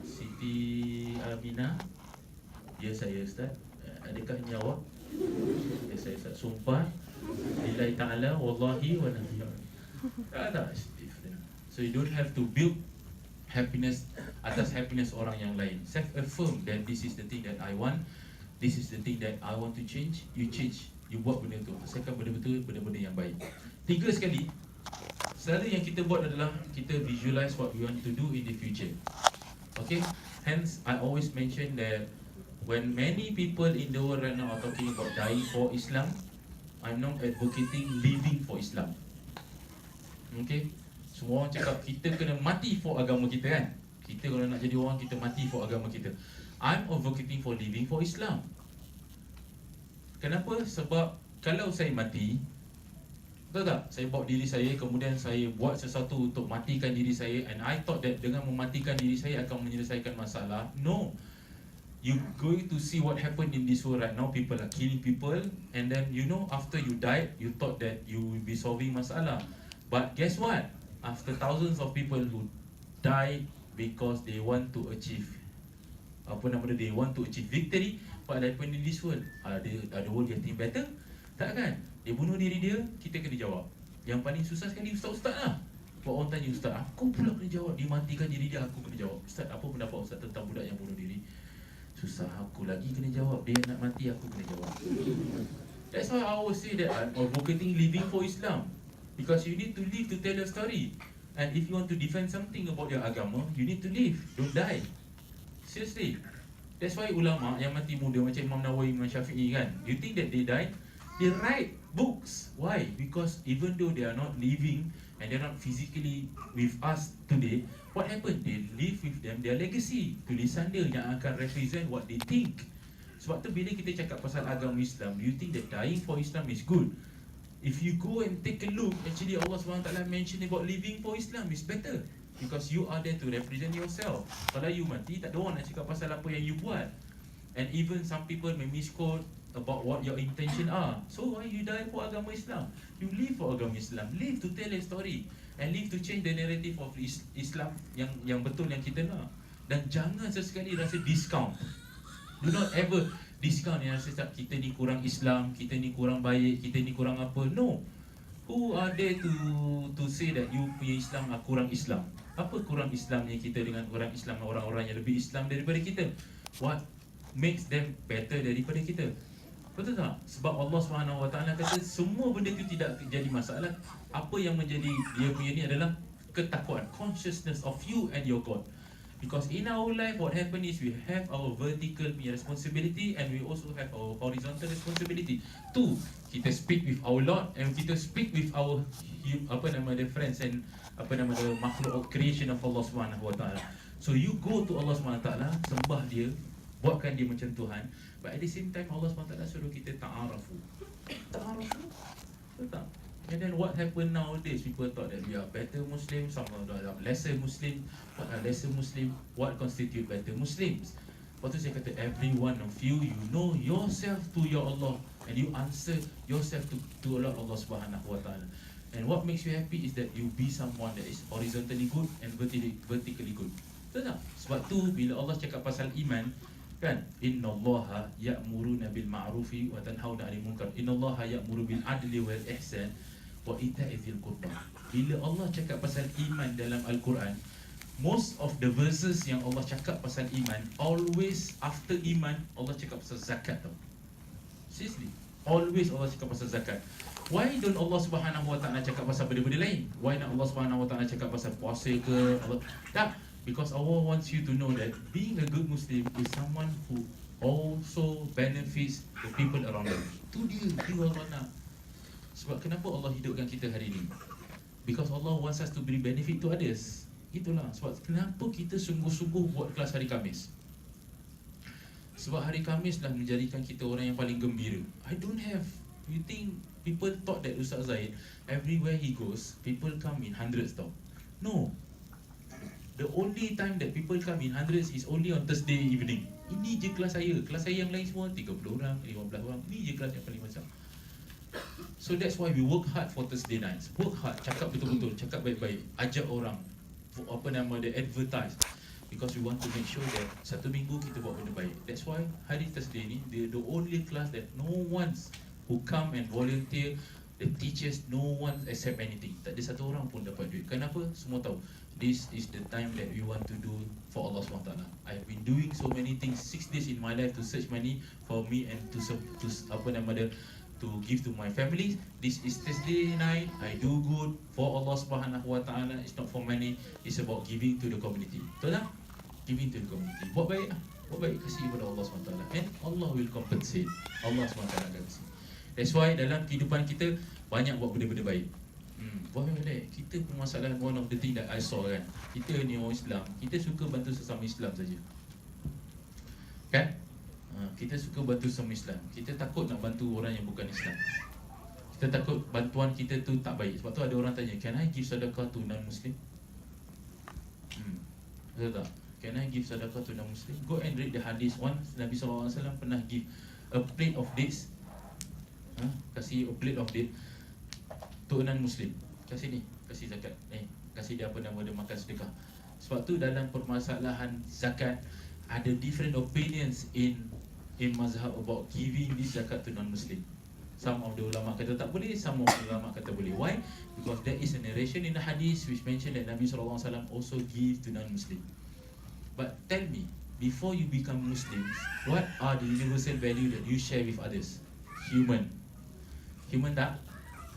Siti Amina. Ya saya Ustaz. Adakah ini awak? Ya saya Ustaz. Sumpah lillahi ta'ala wallahi wa nabi. Tak, it's different. So you don't have to build happiness atas happiness orang yang lain. Self-affirm that this is the thing that I want, this is the thing that I want to change. You change, you buat benda tu. Asalkan benda-betul benda-benda yang baik. 3 sekali, selalu yang kita buat adalah kita visualize what we want to do in the future. Okay, hence I always mention that when many people in the world right now are talking about dying for Islam, I'm not advocating living for Islam. Okay, semua orang cakap kita kena mati for agama kita, kan? Kita kalau nak jadi orang, kita mati for agama kita. I'm advocating for living for Islam. Kenapa? Sebab kalau saya mati, Betul tak? Saya bawa diri saya, kemudian saya buat sesuatu untuk matikan diri saya, and I thought that dengan mematikan diri saya akan menyelesaikan masalah. No. You going to see what happened in this world right now. People are killing people, and then after you died, you thought that you will be solving masalah. But guess what? After thousands of people who died because they want to achieve they want to achieve victory, what happened in this world? Are the world getting better? Tak kan? Dia bunuh diri dia, kita kena jawab. Yang paling susah sekali ustaz-ustaz lah. Buat orang tanya ustaz, aku pula kena jawab. Dia matikan diri dia, aku kena jawab. Ustaz, apa pendapat ustaz tentang budak yang bunuh diri? Susah, aku lagi kena jawab. Dia nak mati, aku kena jawab. That's why I always say that I'm advocating living for Islam, because you need to live to tell a story. And if you want to defend something about your agama, you need to live, don't die. Seriously. That's why ulama yang mati muda macam Imam Nawawi, Imam Syafi'i kan, you think that they died? They write books. Why? Because even though they are not living and they're not physically with us today, what happened? They live with them, their legacy. Tulisan dia yang akan represent what they think. Sebab tu bila kita cakap pasal agama Islam, you think that dying for Islam is good. If you go and take a look, actually Allah SWT mention about living for Islam is better, because you are there to represent yourself. Kalau you mati, tak ada orang nak cakap pasal apa yang you buat. And even some people may misquote about what your intention are. So why you die for agama Islam? You live for agama Islam. Live to tell a story, and live to change the narrative of Islam yang betul yang kita nak. Dan jangan sesekali rasa discount. Do not ever discount yang rasa kita ni kurang Islam, kita ni kurang baik, kita ni kurang apa. No. Who are there to say that you punya Islam kurang Islam? Apa kurang Islamnya kita dengan orang Islam, orang-orang yang lebih Islam daripada kita? What makes them better daripada kita? Betul tak? Sebab Allah SWT kata semua benda itu tidak jadi masalah. Apa yang menjadi dia punya ni adalah ketakwaan, consciousness of you and your God. Because in our life, what happen is we have our vertical responsibility, and we also have our horizontal responsibility. Two, kita speak with our Lord, and kita speak with our friends and makhluk of creation of Allah SWT. So you go to Allah SWT, sembah dia, buatkan dia macam Tuhan. But at the same time, Allah SWT suruh kita ta'arafu. Ta'arafu? Betul tak? And then what happen nowadays? People thought that we are better Muslims, some are lesser Muslim. What are lesser Muslim? What constitute better Muslims? Lepas tu saya kata, every one of you, you know yourself to your Allah, and you answer yourself to Allah Subhanahu Wa Taala. And what makes you happy is that you be someone that is horizontally good and vertically good. Betul tak? Sebab tu bila Allah cakap pasal iman, kan, innallaha ya'muruna bil ma'rufi wa tanhauna 'anil munkar, innallaha ya'muru bil adli wal ihsan wa ita'i dzil qurba. Bila Allah cakap pasal iman dalam Al-Quran, most of the verses yang Allah cakap pasal iman, always after iman Allah cakap pasal zakat tau. Seriously, always Allah cakap pasal zakat. Why don't Allah Subhanahu Wa Taala cakap pasal benda-benda lain? Why not Allah Subhanahu Wa Taala cakap pasal puasa ke? Tak. Because Allah wants you to know that being a good Muslim is someone who also benefits the people around you. Itu dia Allah nak. Sebab kenapa Allah hidupkan kita hari ini? Because Allah wants us to bring benefit to others. Itulah sebab kenapa kita sungguh-sungguh buat kelas hari Khamis. Sebab hari Khamis lah menjadikan kita orang yang paling gembira. I don't have. You think people thought that Ustaz Zahid, everywhere he goes, people come in hundreds tau. No. The only time that people come in hundreds is only on Thursday evening. Ini je kelas saya. Kelas saya yang lain semua 30 orang, 15 orang. Ini je kelas yang paling besar. So that's why we work hard for Thursday nights. Work hard, cakap betul-betul, cakap baik-baik, ajak orang, advertise. Because we want to make sure that satu minggu kita buat benda baik. That's why hari Thursday ni, the only class that no one who come and volunteer, the teachers, no one accept anything. Tak ada satu orang pun dapat duit. Kenapa? Semua tahu. This is the time that we want to do for Allah SWT. I have been doing so many things, 6 days in my life to search money for me and to give to my family. This is Thursday night. I do good for Allah Subhanahu Wa Taala. It's not for money. It's about giving to the community. Betul tak? Giving to the community. Buat baik lah. Buat baik, kasih kepada Allah SWT. And Allah will compensate. Allah SWT akan kasih. That's why dalam kehidupan kita banyak buat benda-benda baik. Buat benda baik. Kita permasalahan one of the thing that I saw kan. Kita ni orang Islam. Kita suka bantu sesama Islam saja. Kan? Kita suka bantu sesama Islam. Kita takut nak bantu orang yang bukan Islam. Kita takut bantuan kita tu tak baik. Sebab tu ada orang tanya, can I give sedekah to non-Muslim? Betul tak? Can I give sedekah to non-Muslim? Go and read the hadith. Once Nabi SAW pernah give a plate of dates, kasih a plate of date to non-Muslim. Kasih ni, kasih zakat. Kasih dia apa nama dia makan sedekah. Sebab tu dalam permasalahan zakat ada different opinions in mazhab about giving this zakat to non-Muslim. Some of the ulama kata tak boleh, some of the ulama kata boleh. Why? Because there is a narration in the hadith which mention that Nabi SAW also give to non-Muslim. But tell me, before you become Muslims, what are the universal value that you share with others? Human. Human tak?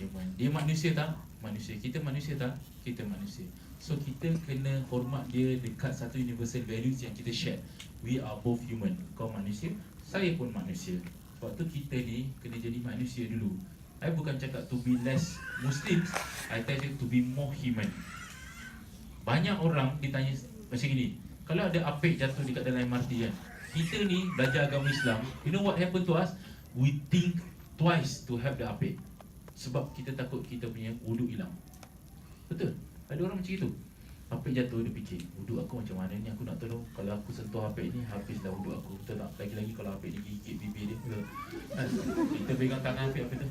Human. Dia manusia tak? Manusia. Kita manusia tak? Kita manusia. So kita kena hormat dia dekat satu universal values yang kita share. We are both human. Kau manusia, saya pun manusia. Sebab tu kita ni kena jadi manusia dulu. I bukan cakap to be less Muslims, I tell you to be more human. Banyak orang ditanya macam gini, kalau ada apik jatuh dekat dalam MRT kan, kita ni belajar agama Islam, you know what happen to us? We think twice to have the apik. Sebab kita takut kita punya wuduk hilang. Betul? Ada orang macam itu. Apik jatuh, dia fikir, wuduk aku macam mana ni, aku nak tolong. Kalau aku sentuh apik ni, habislah wuduk aku. Betul tak? Lagi-lagi kalau apik ni gigit bibir dia, betul? Kita pegang tangan apik apa tu?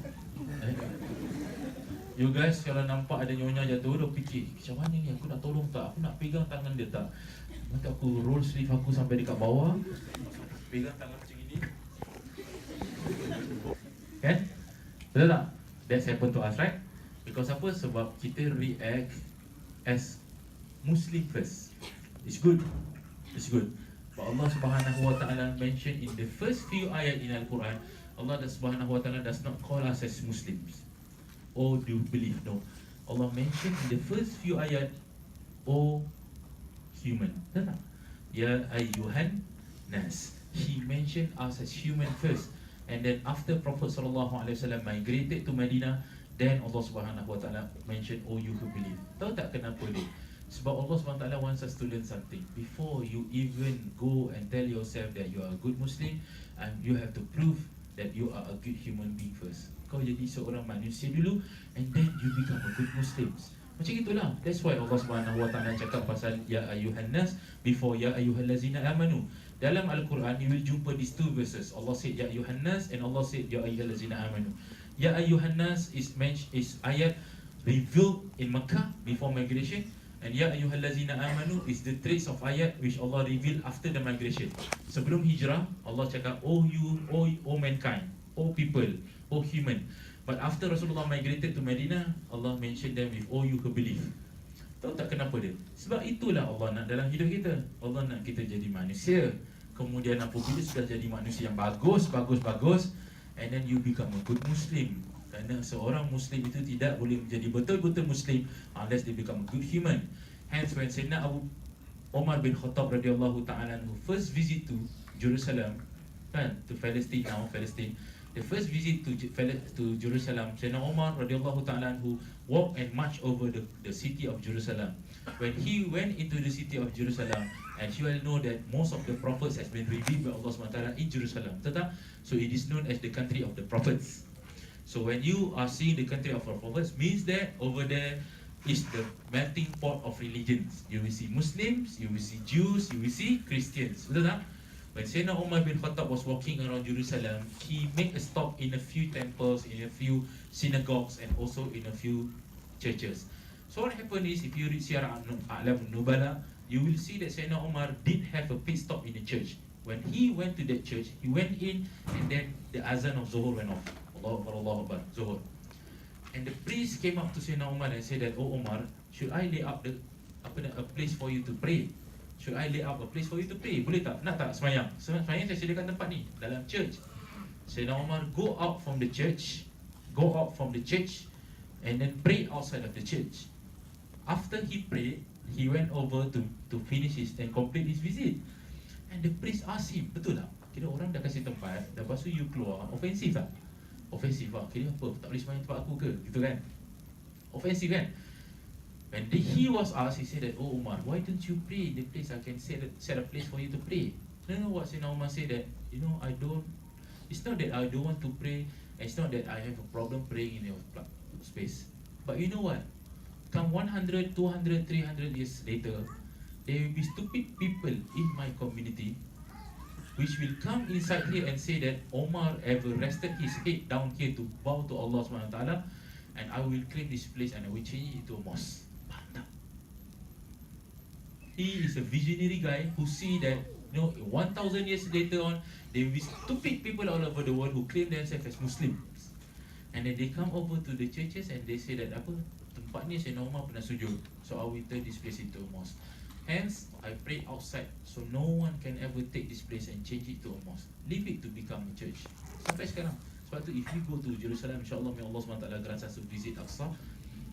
You guys kalau nampak ada nyonya jatuh, dia fikir, macam mana ni, aku nak tolong tak? Aku nak pegang tangan dia tak? Nanti aku roll sleeve aku sampai dekat bawah, pegang tangan macam ini. Kan? Betul tak? That's happened to us, right? Because apa? Sebab kita react as Muslim first. It's good. It's good. But Allah Subhanahu Wa Taala mentioned in the first few ayat in Al-Quran, Allah Subhanahu Wa Taala does not call us as Muslims. Oh, do you believe? No. Allah mentioned in the first few ayat, oh human. Betul tak? Ya ayyuhan nas. He mentioned us as human first. And then after Prophet Sallallahu Alaihi Wasallam migrated to Medina, then Allah Subhanahu Wa Taala mentioned, oh you who believe. Tahu tak kenapa dia? Sebab Allah SWT wants us to learn something. Before you even go and tell yourself that you are a good Muslim, and you have to prove that you are a good human being first. Kau jadi seorang manusia dulu, and then you become a good Muslim. Macam itulah. That's why Allah SWT cakap pasal Ya Ayyuhan Nas before Ya Ayyuhallazina Amanu. Dalam Al-Quran, you will jumpa these two verses. Allah said Ya Ayyuhan Nas, and Allah said Ya Ayyuhallazina Amanu. Ya Ayyuhan Nas is ayat revealed in Makkah before migration. And Ya Ayyuhallazina Amanu is the traits of ayat which Allah revealed after the migration. Sebelum hijrah, Allah cakap, oh you, oh mankind, oh people, oh human. But after Rasulullah migrated to Medina, Allah mentioned them with, oh you who believe. Tahu tak kenapa dia? Sebab itulah Allah nak dalam hidup kita. Allah nak kita jadi manusia. Kemudian apabila sudah jadi manusia yang bagus, and then you become a good Muslim. Kerana seorang Muslim itu tidak boleh menjadi betul-betul Muslim unless they become a good human. Hence when Sayyidina Umar bin Khattab radhiyallahu ta'ala who first visit to Jerusalem, kan, to Palestine now, Palestine, the first visit to Jerusalem, Sayyidina Umar radhiyallahu ta'ala who walked and marched over the city of Jerusalem. When he went into the city of Jerusalem, and you all know that most of the prophets has been revealed by Allah SWT in Jerusalem, betul? So it is known as the country of the prophets. So when you are seeing the country of our prophets, means that over there is the melting pot of religions. You will see Muslims, you will see Jews, you will see Christians. Betul tak? When Sayyidina Umar bin Khattab was walking around Jerusalem, he made a stop in a few temples, in a few synagogues, and also in a few churches. So what happened is, if you read Sirah A'lam Nubala, you will see that Sayyidina Umar did have a pit stop in the church. When he went to that church, he went in, and then the azan of Zuhur went off. Allahu Akbar, Zuhur. And the priest came up to Sayyidina Umar and said that, oh Umar, should I lay up a place for you to pray? Should I lay up a place for you to pray? Boleh tak? Nak tak semayang? Semayang saya sediakan tempat ni, dalam church. Sayyidina Umar go out from the church, and then pray outside of the church. After he prayed, he went over to finish his and complete his visit. And the priest asked him, betul tak? Kira orang dah kasih tempat, lepas tu you keluar, offensive tak? Offensive lah, kira apa? Tak boleh semayang tempat aku ke? Gitu kan? Offensive kan? When he was asked, he said that, oh Umar, why don't you pray in the place? I can set a place for you to pray. You know what Sayyidina Umar said that, it's not that I don't want to pray And it's not that I have a problem praying in your space. But you know what? Come 100, 200, 300 years later, there will be stupid people in my community which will come inside here and say that Omar ever rested his head down here to bow to Allah SWT, and I will claim this place and I will change it to a mosque. He is a visionary guy who see that, 1,000 years later on, there will be stupid people all over the world who claim themselves as Muslims. And then they come over to the churches and they say that, tempat ni Sayyidina Umar pernah sujud, so I will turn this place into a mosque. Hence, I pray outside, so no one can ever take this place and change it to a mosque. Leave it to become a church. Sampai sekarang. Sebab tu, if you go to Jerusalem, insyaAllah, may Allah SWT grant us to visit Aqsa.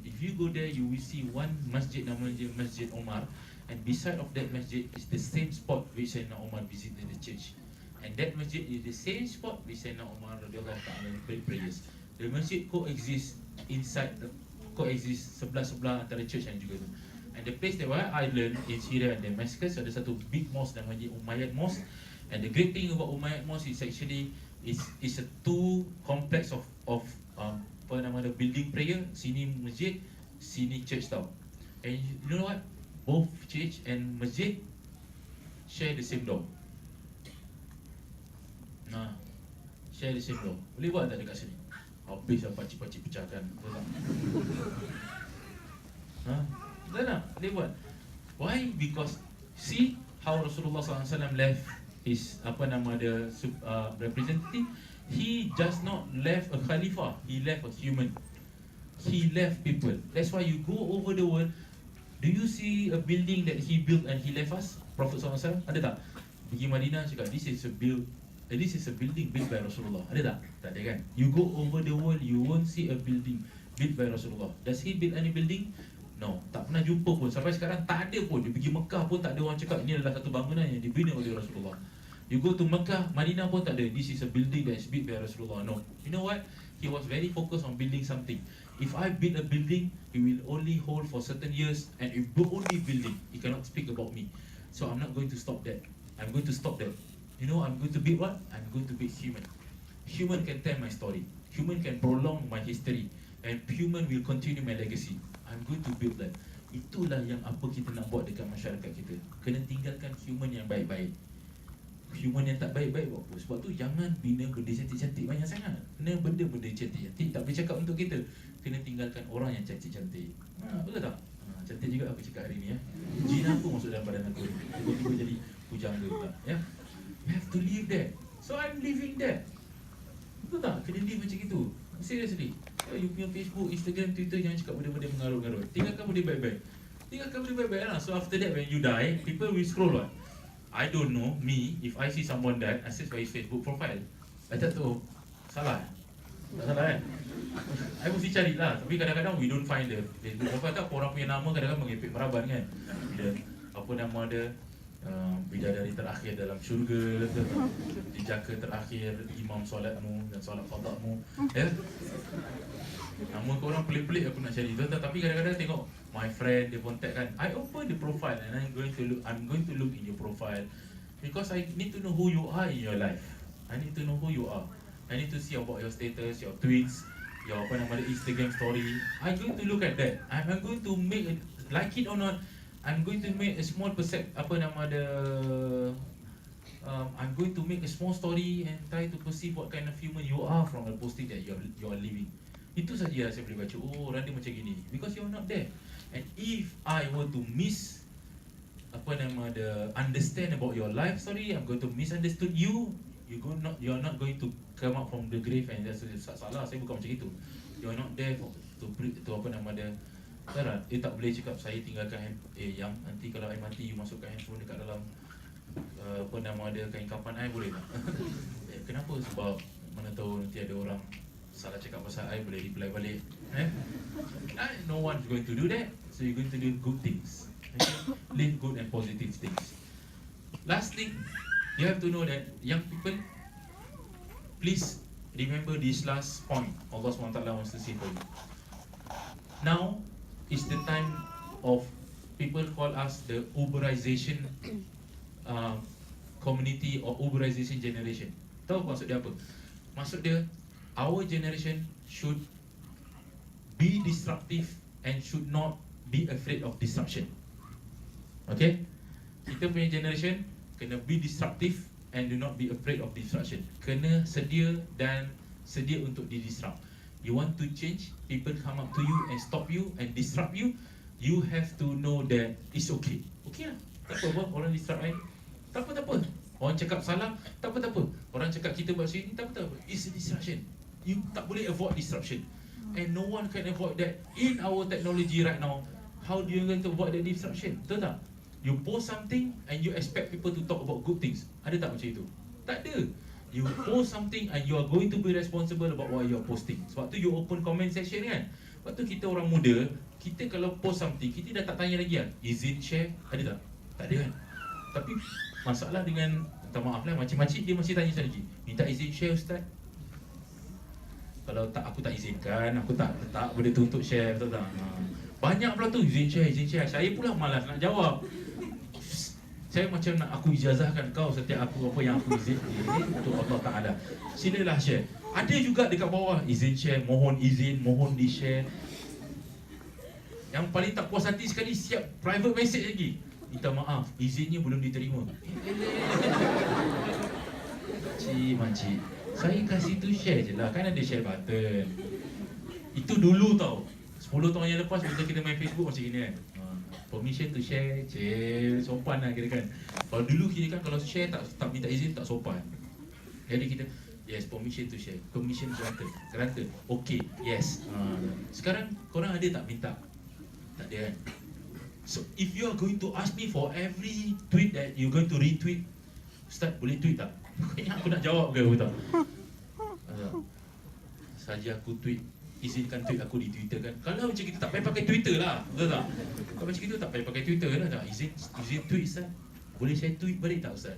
If you go there, you will see one masjid namanya Masjid Omar, and beside of that masjid is the same spot which Sayyidina Umar visited the church. And that masjid is the same spot which Sayyidina Umar radhiyallahu ta'ala prayed prayers. The masjid coexist sebelah-sebelah antara church dan juga tu. And the place that where I learned in Syria and Damascus, ada satu big mosque namanya Umayyad Mosque. And the great thing about Umayyad Mosque is actually is a two complex of building prayer. Sini masjid, sini church tau. And you know what? Both church and masjid share the same door. Share the same door. Boleh buat tak dekat sini? Habis lah pakcik-pakcik pecahkan. Betul tak? Betul tak? Boleh buat. Why? Because see how Rasulullah SAW left his representative. He just not left a khalifah. He left a human. He left people. That's why you go over the world. Do you see a building that he built and he left us? Prophet SAW? Ada tak? Pergi Madinah cakap, this is a building built by Rasulullah. Ada tak? Tak ada kan? You go over the world, you won't see a building built by Rasulullah. Does he build any building? No, tak pernah jumpa pun. Sampai sekarang tak ada pun. Dia pergi Mekah pun tak ada orang cakap ini adalah satu bangunan yang dibina oleh Rasulullah. You go to Mekah, Madinah pun tak ada, this is a building that is built by Rasulullah. No. You know what? He was very focused on building something. If I build a building, it will only hold for certain years, and if only building, he cannot speak about me. So I'm not going to stop that. I'm going to stop that. You know, I'm going to build what? I'm going to build human. Human can tell my story. Human can prolong my history. And human will continue my legacy. I'm going to build that. Itulah yang apa kita nak buat dekat masyarakat kita. Kena tinggalkan human yang baik-baik. Human yang tak baik-baik buat apa? Sebab tu jangan bina benda cantik-cantik banyak sangat. Kena benda-benda cantik-cantik tak boleh cakap untuk kita. Kena tinggalkan orang yang cantik-cantik. Betul tak? Cantik juga aku cakap hari ni ya. Jin aku masuk dalam badan aku. Tiba-tiba jadi pujangga pula ya. You have to live that. So I'm living that. Betul tak? Kena live macam itu. Seriously. You punya Facebook, Instagram, Twitter jangan cakap benda-benda mengarut-garut. Tinggalkan benda baik-baik. Tinggalkan benda baik-baik lah. So after that when you die, people will scroll what? I don't know, me, if I see someone died, I search for his Facebook profile. I tak tahu, salah. Tak salah kan? I mesti cari lah. Tapi kadang-kadang we don't find the Facebook profile tak. Orang punya nama kadang-kadang mengepek meraban kan. Bila apa nama dia, bidadari terakhir dalam syurga, dijaka terakhir, imam solatmu dan solat qadakmu ya? Nama korang pelik-pelik aku nak cari tu. Tapi kadang-kadang tengok my friend dia contact kan, I open the profile and I'm going to look in your profile because I need to know who you are in your life. I need to know who you are. I need to see about your status, your tweets, your Instagram story. I'm going to look at that. I'm going to make it, like it or not, I'm going to make a small I'm going to make a small story and try to perceive what kind of human you are from the posting that you are living. Itu saja saya boleh baca. Oh, orang dia macam gini because you're not there. And if I were to understand about your life story, I'm going to misunderstood you. You're not going to come out from the grave and just salah. Saya bukan macam itu. You're not there tak boleh cakap saya tinggalkan yang nanti kalau I mati you masukkan handphone dekat dalam kain kapan I boleh tak? Kenapa? Sebab mana tahu nanti ada orang salah cakap pasal I boleh reply balik. No one's going to do that. So you're going to do good things. Okay? Live good and positive things. Last thing, you have to know that young people, please remember this last point Allah SWT wants to say for you. Now is the time of people call us the Uberization community or Uberization generation. Tahu maksud dia apa? Maksud dia our generation should be disruptive and should not be afraid of disruption. Okay? Kita punya generation kena be disruptive and do not be afraid of disruption. Kena sedia dan sedia untuk di-disrupt. You want to change, people come up to you and stop you and disrupt you, you have to know that it's okay. Okay lah, tak apa, orang disrupt I, tak apa. Orang cakap salah, tak apa. Orang cakap kita buat sini, tak apa. It's a disruption. You tak boleh avoid disruption. And no one can avoid that. In our technology right now, how do you going to avoid the disruption? Betul tak? You post something and you expect people to talk about good things. Ada tak macam itu? Tak ada. You post something and you are going to be responsible about what you are posting. Sebab tu you open comment section kan. Sebab tu kita orang muda, kita kalau post something, kita dah tak tanya lagi kan, izin share, ada tak? Tak ada kan? Tapi masalah dengan, minta maaf lah, makcik-makcik dia masih tanya saya lagi, minta izin share Ustaz. Kalau tak, aku tak izinkan, aku tak benda tu untuk share, betul tak? Banyak pula tu, izin share. Saya pula malas nak jawab. Saya macam nak aku ijazahkan kau setiap aku apa yang aku izin untuk Allah Ta'ala. Silalah share. Ada juga dekat bawah, izin share, mohon izin, mohon di-share. Yang paling tak puas hati sekali, siap private message lagi, minta maaf, izinnya belum diterima. Makcik, saya kasih tu share je lah, kan ada share button. Itu dulu tau, 10 tahun yang lepas bila kita main Facebook macam gini kan, permission to share, sopan lah kira kan. Kalau dulu kira kan, kalau share tak minta izin tak sopan. Jadi kita, yes, permission to share, permission granted, okay, yes. Sekarang korang ada tak minta? Tak ada kan? So if you are going to ask me for every tweet that you going to retweet, Ustaz boleh tweet tak? Aku nak jawab ke tak? Saja aku tweet, izinkan tweet aku di Twitter kan. Kalau macam kita tak payah pakai Twitter lah, betul tak? Kalau macam kita tak payah pakai Twitter lah tak? Izin tweet Ustaz, boleh saya tweet balik tak Ustaz?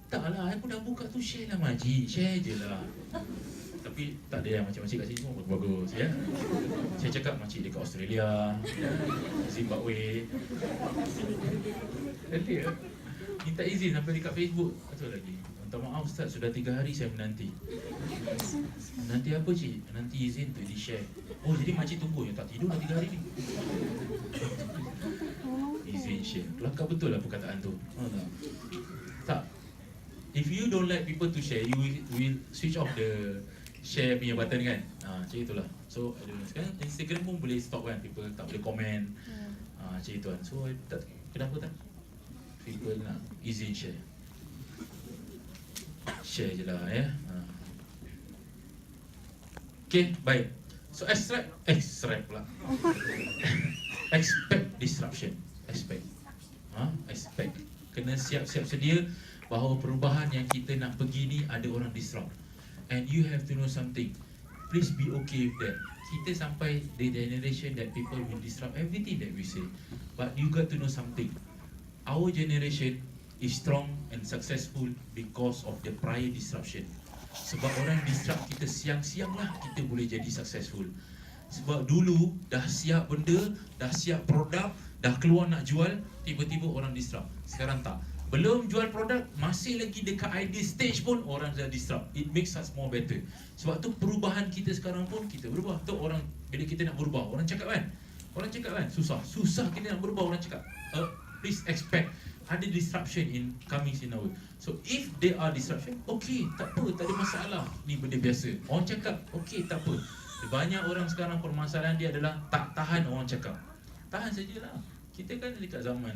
Tak lah, aku dah buka tu, share lah makcik, share je lah. Tapi tak ada yang macam-macam kat sini semua bagus-bagus ya. Saya cakap makcik dekat Australia, Zimbabwe. Nanti ya, minta izin sampai dekat Facebook. Betul lagi, minta maaf Ustaz, sudah 3 hari saya menanti. Nanti apa cik? Nanti izin tu di-share. Oh jadi makcik tunggu, yang tak tidur dah 3 hari ni. Izin share, kelakar betul lah perkataan tu. Tak. If you don't like people to share, you will switch off the share punya button kan. Macam itulah. So, I don't know. Sekarang Instagram pun boleh stop kan, people tak boleh komen. Macam itu kan. So, kenapa tak? People nak izin share. Share je lah ya. Okay, baik. So, extract pula. Expect disruption. Expect. Kena siap-siap sedia bahawa perubahan yang kita nak pergi ni ada orang disrupt. And you have to know something. Please be okay with that. Kita sampai the generation that people will disrupt everything that we say. But you got to know something. Our generation is strong and successful because of the prior disruption. Sebab orang disrupt kita siang-siang lah, kita boleh jadi successful. Sebab dulu dah siap benda, dah siap produk, dah keluar nak jual, tiba-tiba orang disrupt. Sekarang tak. Belum jual produk, masih lagi dekat idea stage pun orang dah disrupt. It makes us more better. Sebab tu perubahan kita sekarang pun kita berubah. Tu orang, bila kita nak berubah, orang cakap kan, susah kita nak berubah. Orang cakap, please expect ada disruption in coming in our. So if there are disruption, okay, tak apa, tak ada masalah. Ni benda biasa. Orang cakap, okay, tak apa. Banyak orang sekarang permasalahan dia adalah tak tahan orang cakap. Tahan sajalah. Kita kan dekat zaman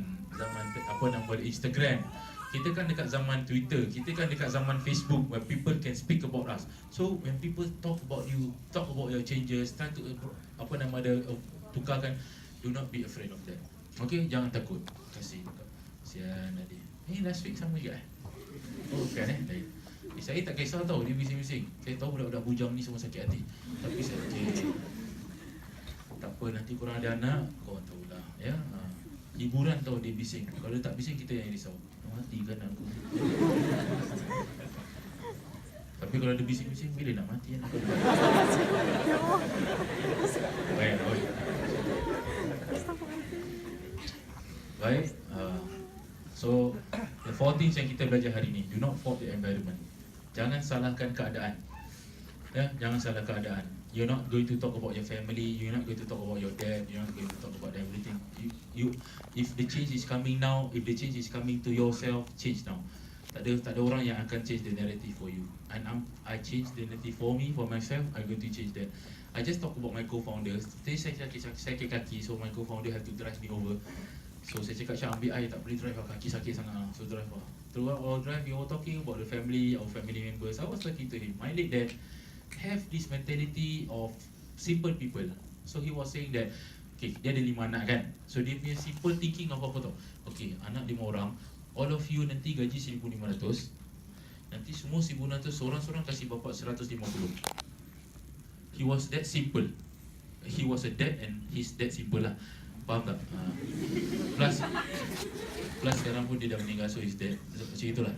apa nama Instagram. Kita kan dekat zaman Twitter. Kita kan dekat zaman Facebook where people can speak about us. So when people talk about you, talk about your changes, try to apa nama dia tukarkan, do not be afraid of that. Okay, jangan takut. Kasih. Sian tadi. Last week sama juga Oh kan saya tak kisah tau dia bising-bising. Saya tahu budak-budak bujang ni semua sakit hati. Tapi saya tak apa, nanti korang ada anak, korang tahulah ya. Hiburan tau dia bising. Kalau tak bising kita yang risau. Mati kan aku. Tapi kalau dia bising-bising, bila nak mati kan aku. Baik. So the 4 things yang kita belajar hari ni. Do not fault the environment. Jangan salahkan keadaan. Ya, jangan salah keadaan. You're not going to talk about your family, you're not going to talk about your dad, you're not going to talk about everything. If the change is coming now, if the change is coming to yourself, change now. Tak ada orang yang akan change the narrative for you. And I change the narrative for me, for myself. I'm going to change that. I just talk about my co-founders. Tadi saya sakit kaki, so my co-founder have to drive me over. So saya cakap, Syah ambil air, tak boleh drive, kaki sakit sangat. So drive lah. Throughout our drive, we were talking about the family, our family members. I was talking to him. My late dad have this mentality of simple people. So he was saying that, okay, dia ada 5 anak kan. So dia punya simple thinking of apa tau. Okay, anak 5 orang, all of you nanti gaji 1,500. Nanti semua 1,600, seorang-seorang kasih bapak 150. He was that simple. He was a dad and he's that simple lah. Faham tak? Plus sekarang pun dia dah meninggal, so he's dead. Macam itulah.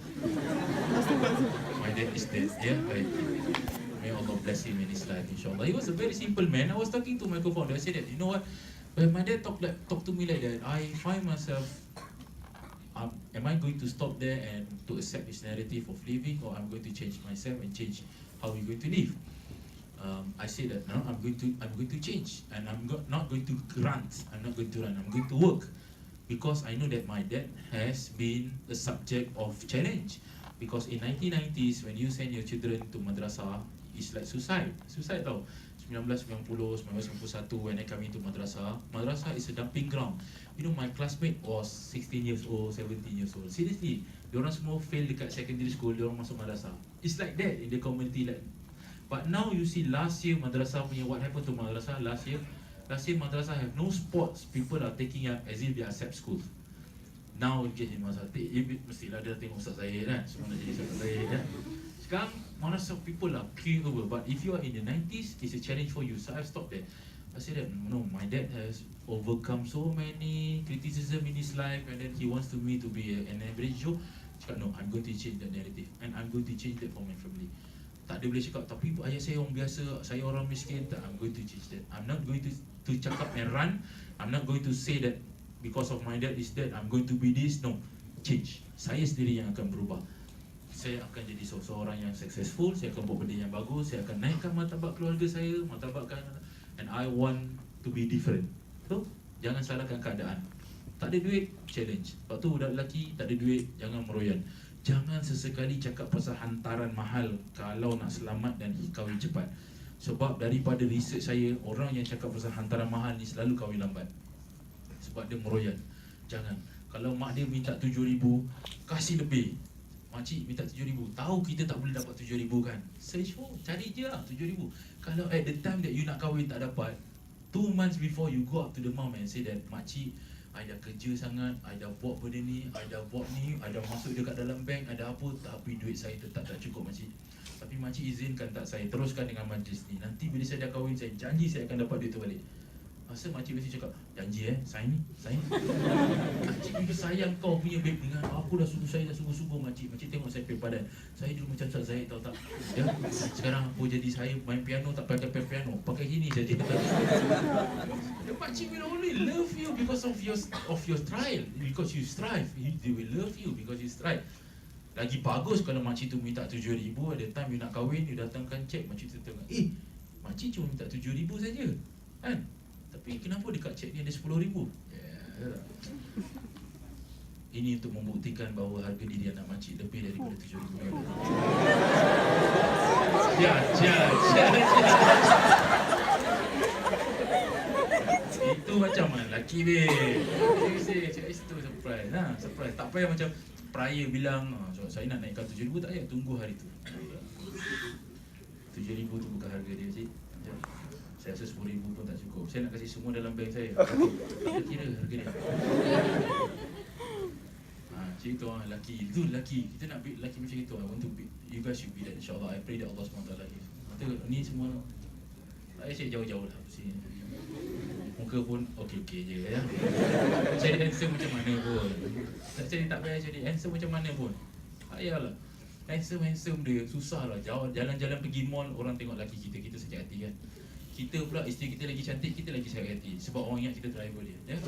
My dad is dead. Yeah, right. May Allah bless him in his life, insyaAllah. He was a very simple man. I was talking to my co-founder. I said that, you know what? When my dad talk to me like that, I find myself, am I going to stop there and to accept his narrative of living, or I'm going to change myself and change how we're going to live? I say that no, I'm going to change, and I'm not going to grunt. I'm not going to run. I'm going to work, because I know that my dad has been the subject of challenge. Because in 1990s, when you send your children to madrasah, it's like suicide tau. 1990, 1991, when I come into madrasah is a dumping ground. You know, my classmate was 16 years old, 17 years old. Seriously, diorang semua fail dekat secondary school, diorang masuk madrasah. It's like that in the community. Like, but now you see last year madrasah punya, what happened to madrasah last year madrasah have no sports. People are taking up as if they are SAP schools. Now get in madrasah, mestilah dia tengok Ustaz Zahid kan, semua nak jadi Ustaz Zahid kan. Sekarang madrasah people are queuing over. But if you are in the 90s, it's a challenge for you. So I've stopped there. I said that no, my dad has overcome so many criticism in his life, and then he wants me to be an average Joe. Cakap no, I'm going to change that narrative, and I'm going to change that for my family. Tak ada boleh cakap, tapi ayah saya orang biasa, saya orang miskin. Tak, I'm going to change that. I'm not going to cakap and run. I'm not going to say that because of my dad is dead, I'm going to be this. No, change. Saya sendiri yang akan berubah. Saya akan jadi seorang yang successful. Saya akan buat benda yang bagus. Saya akan naikkan martabat keluarga saya, martabatkan, and I want to be different. So, jangan salahkan keadaan. Tak ada duit, challenge. Lepas tu budak lelaki, tak ada duit, jangan meroyan. Jangan sesekali cakap pasal hantaran mahal kalau nak selamat dan kahwin cepat. Sebab daripada research saya, orang yang cakap pasal hantaran mahal ni selalu kahwin lambat. Sebab dia meroyan. Jangan. Kalau mak dia minta 7,000, kasih lebih. Makcik minta 7,000, tahu kita tak boleh dapat 7,000 kan? Search for, cari je lah 7,000. Kalau at the time that you nak kahwin tak dapat, 2 months before you go up to the mom and say that, makcik, I dah kerja sangat, I dah buat benda ni, I dah buat ni, I dah masuk dekat dalam bank, ada apa, tapi duit saya tetap tak cukup makcik. Tapi makcik izinkan tak saya teruskan dengan majlis ni. Nanti bila saya dah kahwin, saya janji saya akan dapat duit tu balik. Masa makcik mesti cakap, janji sign. Makcik juga sayang kau punya babe dengan aku dah saya dah sungguh-sungguh makcik. Makcik tengok saya padan. Saya dulu macam Ustaz Zahid tahu tak? Ya? Sekarang aku jadi saya main piano tak pakai piano, pakai gini saja. The makcik will only love you because of your trial, because you strive. They will love you because you strive. Lagi bagus kalau makcik tu minta 7,000, ada time you nak kahwin, you datangkan cek, makcik tu tengok, makcik cuma minta 7,000 saja, kan? Tapi kenapa dekat cek ni ada 10,000? Yeah. Ini untuk membuktikan bahawa harga diri anak makcik lebih daripada 7,000. Ya. Itu macam mana lelaki dia. Cik itu surprise. Surprise. Tak payah macam prior bilang, saya nak naikkan 7,000, tak payah, tunggu hari tu. 7,000 tu bukan harga dia, cik. Saya rasa 10,000 pun tak cukup. Saya nak kasih semua dalam bank saya. Kita kira harga dia. Cik tu orang lelaki. Itu lelaki. Kita nak be lelaki macam itu. I want to be, you guys should be that, insyaAllah. I pray that Allah SWT. Kata ni semua, tak payah cik jauh-jauh lah. Muka pun okey-okey je ya. Cari handsome macam mana pun. Tak payah cari handsome macam mana pun. Payahlah. Handsome dia susah lah. Jalan-jalan pergi mall, orang tengok lelaki kita sakit hati kan. Kita pula isteri kita lagi cantik, kita lagi sakit hati. Sebab orang ingat kita driver dia ya.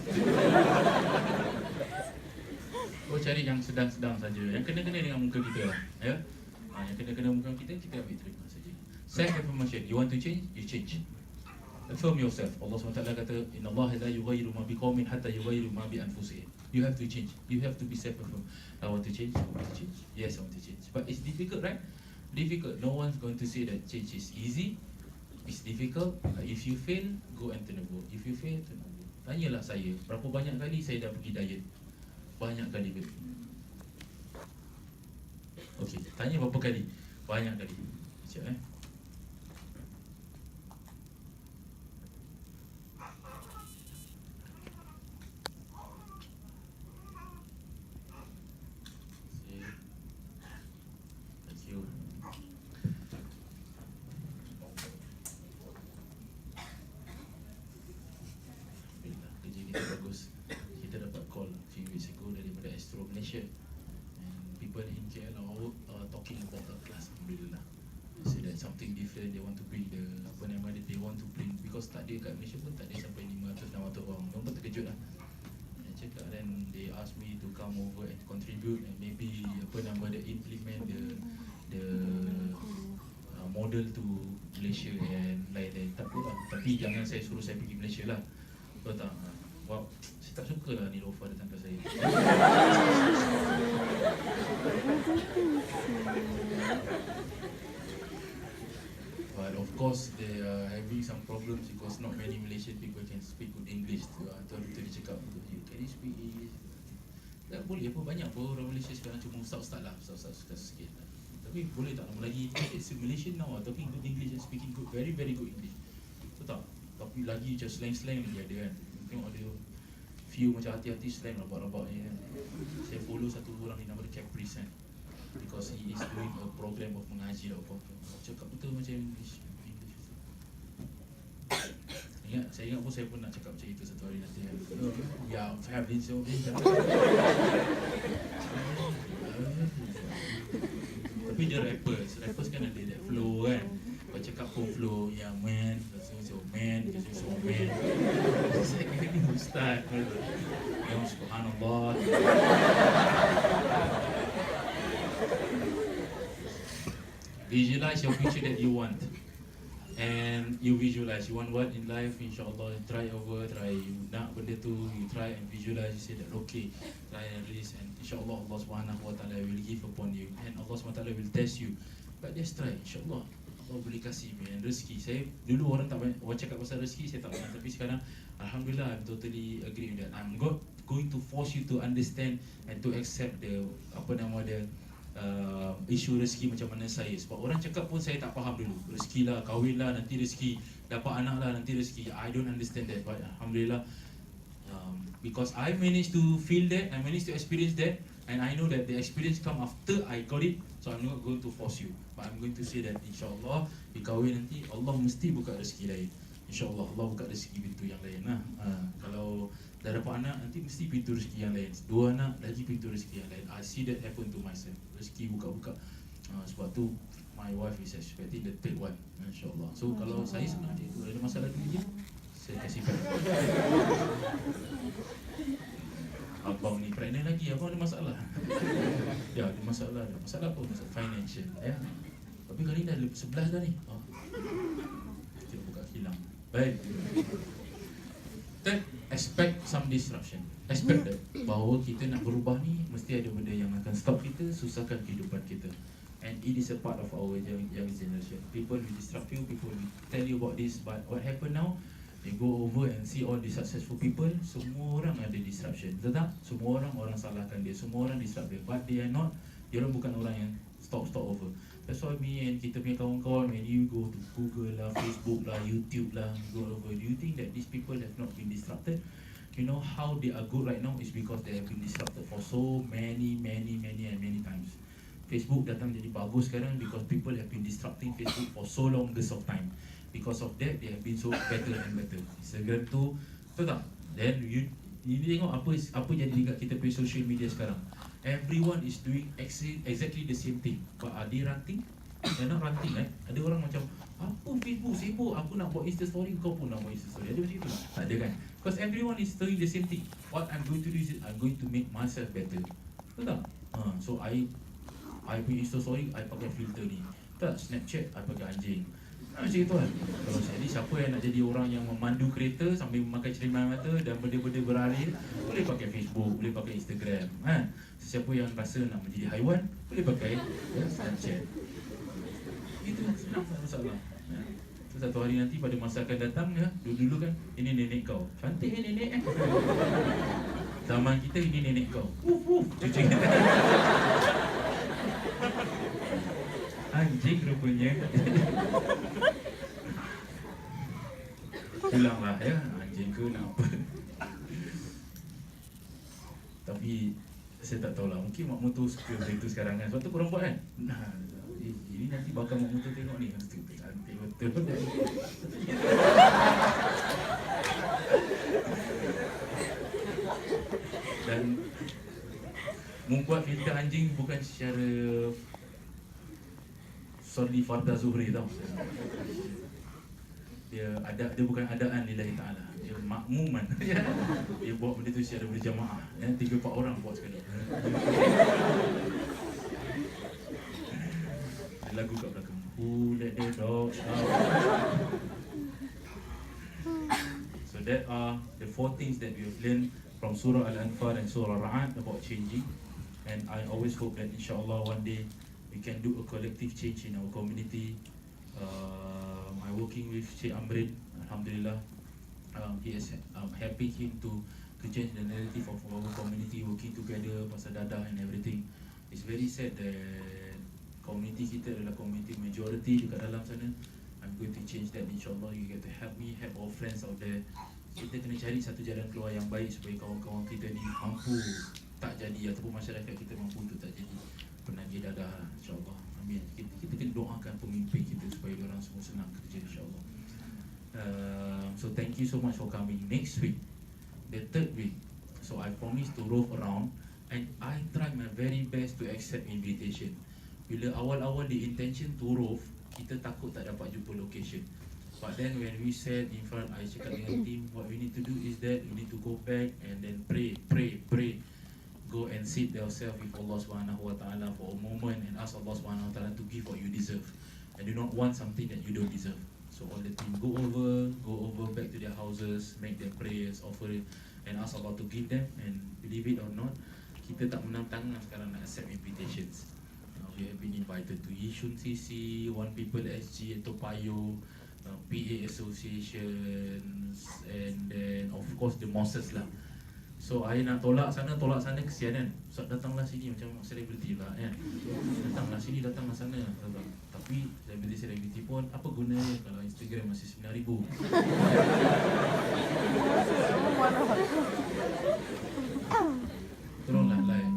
Kau cari yang sedang-sedang saja. Yang kena-kena dengan muka kita lah ya. Yang kena-kena muka kita ambil terima saja. Self-affirmation. You want to change? You change. Affirm yourself. Allah SWT kata, Inna Allah la yughayyiru ma biqawmin hatta yughayyiru ma bi anfusihim. You have to change. You have to be self-affirmed. I want to change. I want to change. Yes, I want to change. But it's difficult, right? Difficult. No one's going to say that change is easy. It's difficult. If you fail, go and turn over. If you fail, turn over. Tanyalah saya, berapa banyak kali saya dah pergi diet? Banyak kali ke? Okey, tanya berapa kali? Banyak kali. Sekejap Thank you. Kerja kita bagus. Kita dapat call few weeks ago daripada Astro Malaysia, and people in KL are talking about the class. Alhamdulillah. They say that something different. They want to bring the apa nama dia, they want to bring, because tak ada kat Malaysia pun tak ada sampai 500-600 orang. Mereka terkejut lah. Saya cakap, then they ask me to come over and contribute and maybe apa nama dia, implement the model to Malaysia and lain-lain. Tak apa lah. Tapi jangan saya suruh saya pergi Malaysia lah. Betul tak? Wow, saya tak suka lah Nilofa datang ke saya. But of course they are having some problems because not many Malaysian people can speak good English. Atau dia cakap, can you speak English? Tak boleh apa, banyak pun orang Malaysia sekarang cuma ustaz-ustaz lah, ustaz-ustaz sikit lah. Tapi boleh tak lama lagi, it's Malaysian now talking good English and speaking good, very very good English. Betul tak? Tapi lagi macam slang-slang lagi ada kan. Tengok dia few macam hati-hati slang rabak-rabak ni kan. Saya follow satu orang ni nama dia Caprice kan, because he is doing a program of mengaji atau apa. Cakap betul macam English. Saya ingat pun saya pun nak cakap macam itu satu hari nanti kan. Ya, have this so tapi dia rappers kan ada that flow kan. Kau cakap pun flow, ya man, so man, so man. Saya kira ni ustaz. Ya subhanallah. Visualize your future that you want. And you visualize, you want what in life, insyaAllah, try you nak benda tu, you try and visualize, you say that okay, try and this, and insyaAllah Allah SWT will give upon you, and Allah SWT will test you. But just try, insyaAllah Allah boleh kasih man, rezeki. Saya dulu orang tak banyak, orang cakap pasal rezeki saya tak banyak, tapi sekarang Alhamdulillah I'm totally agree with that. I'm not going to force you to understand and to accept the apa nama dia, isu rezeki macam mana saya. Sebab orang cakap pun saya tak faham dulu. Rezeki lah, kahwin lah, nanti rezeki, dapat anak lah, nanti rezeki. I don't understand that. But Alhamdulillah, because I managed to feel that, I managed to experience that, and I know that the experience come after I got it. So I'm not going to force you, but I'm going to say that insyaAllah di kahwin nanti Allah mesti buka rezeki lain. InsyaAllah Allah buka rezeki pintu yang lain lah. Kalau dah dapat anak, nanti mesti pintu rezeki yang lain. 2 anak, lagi pintu rezeki yang lain. I see that happen to myself. Rezeki buka-buka. Sebab tu my wife is expecting the third one, InsyaAllah. So kalau saya senang je, kalau ada masalah duit je, saya kasih pada abang ni pregnant lagi, abang ada masalah. Ya, ada masalah. Masalah apa? Masalah financial ya. Tapi kali ni dah 11 dah ni. Kita buka kilang. Baik. Third, expect some disruption. Expect that bahawa kita nak berubah ni mesti ada benda yang akan stop kita, susahkan kehidupan kita. And it is a part of our young generation. People will disrupt you, people will tell you about this, but what happen now? You go over and see all the successful people, semua orang ada disruption. Betul tak? Semua orang salahkan dia, semua orang disrupt dia. But they are not, dia orang bukan orang yang stop over. That's why me and kita punya kawan-kawan, when you go to Google lah, Facebook lah, YouTube lah, go over, do you think that these people have not been disrupted? You know how they are good right now is because they have been disrupted for so many times. Facebook datang jadi bagus sekarang because people have been disrupting Facebook for so longest of time. Because of that, they have been so better and better. Instagram tu, betul tak? Then you tengok apa jadi dekat kita punya social media sekarang. Everyone is doing exactly the same thing. But are they ranting? They're not ranting right? Ada orang macam, apa Facebook sibuk, aku nak buat Insta story, kau pun nak buat Insta story. Ada macam itu? Tak ada kan? Because everyone is doing the same thing. What I'm going to do is I'm going to make myself better. Betul tak? So I punya Insta story, I pakai filter ni. Tak, Snapchat, I pakai anjing. Macam itu kan. Kalau jadi siapa yang nak jadi orang yang memandu kereta sambil memakai cermin mata dan benda-benda beralih, boleh pakai Facebook, boleh pakai Instagram. Sesiapa yang rasa nak menjadi haiwan, boleh pakai Snapchat. Itu senang, tak masalah. So, satu hari nanti pada masa akan datang dulu kan, ini nenek kau. Cantik nenek Zaman kita ini nenek kau. Cucu kita. Anjing rupanya. Pulanglah anjing ke nak apa. Tapi saya tak tahulah, mungkin mak motor suka macam itu sekarang kan. Sebab tu korang buat kan. Ini nanti bakal mak motor tengok ni. Cantik betul. Dan membuat filter anjing bukan secara Sorry Farda Zuhri tau. Dia bukan adaan lillahi ta'ala. Dia makmuman. Dia buat benda tu secara berjamaah. 3-4 orang buat sekali. Lagu kat belakang. Who let the dogs out? So that are the 4 things that we have learned from Surah Al-Anfal and Surah Al-Ra'ad about changing. And I always hope that insyaAllah one day we can do a collective change in our community. I'm working with Cik Amrin, Alhamdulillah. He is helping him to change the narrative of our community, working together, pasal dadah and everything. It's very sad that community kita adalah community majority dekat dalam sana. I'm going to change that, insyaAllah. You get to help me, help our friends out there. Kita kena cari satu jalan keluar yang baik supaya kawan-kawan kita ni mampu tak jadi, ataupun masyarakat kita mampu untuk tak jadi penagih dadah, insyaAllah. Amin. Kita kena doakan pemimpin kita supaya orang semua senang kerja, insyaAllah. So thank you so much for coming. Next week, the 3rd week, so I promise to rove around and I try my very best to accept invitation. Bila awal-awal the intention to rove, kita takut tak dapat jumpa location. But then when we sat in front, I cakap dengan team, what we need to do is that we need to go back and then pray. Go and sit yourself with Allah Subhanahu Wa Taala for a moment and ask Allah Subhanahu Wa Taala to give what you deserve, and do not want something that you don't deserve. So all the team go over back to their houses, make their prayers, offer it, and ask Allah to give them. And believe it or not, kita tak menang tangan sekarang nak accept invitations. We have been invited to Yishun CC, One People SG, Toa Payoh, PA associations, and then of course the mosques lah. So I nak tolak sana kesian kan. Ustaz datanglah sini macam selebriti lah kan. Datanglah sini, datanglah sana. Tapi selebriti pun apa gunanya kalau Instagram masih 9,000. Tolonglah like.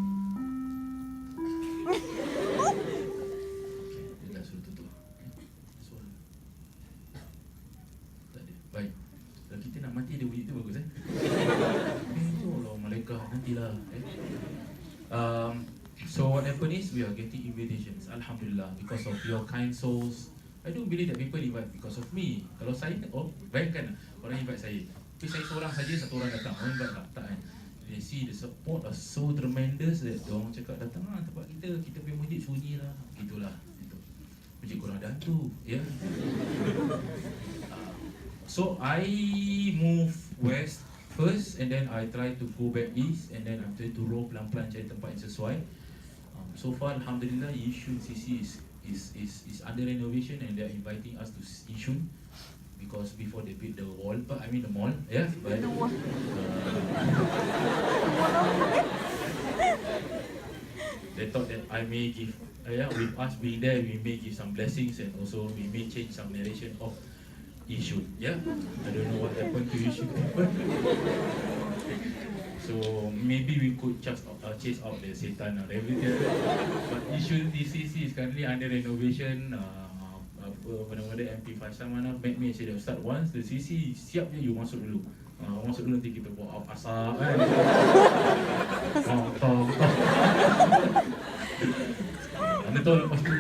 Dia dah suruh tutup. Suara. Tak ada. Baik. Kalau kita nak mati dia bunyi tu bagus Malaikat nantilah. So what happened is we are getting invitations, Alhamdulillah, because of your kind souls. I don't believe that people invite because of me. Kalau saya, bayangkan orang invite saya, tapi saya seorang saja, satu orang datang, orang invite tak kan. They see the support are so tremendous that orang cakap datanglah tempat kita punya masjid sunyi lah, gitulah. Masjid korang ada hantu, ya. So I move west first, and then I try to go back east, and then I'm trying to roll pelan-pelan cari tempat yang sesuai. So far, Alhamdulillah, Yishun CC is under renovation, and they're inviting us to Yishun because before they build the wall, the mall, yeah. But they thought that I may give, with us being there, we may give some blessings, and also we may change some narration of Yishun, yeah. I don't know what happened to Yishun. So maybe we could just chase out the setan or everything. But Yishun DCC is currently under renovation. Benda-benda MP5 mana make me say start once the CC siap je, you masuk dulu. Masuk dulu nanti kita buat asap kan. Tong. Anda tahu lepas tu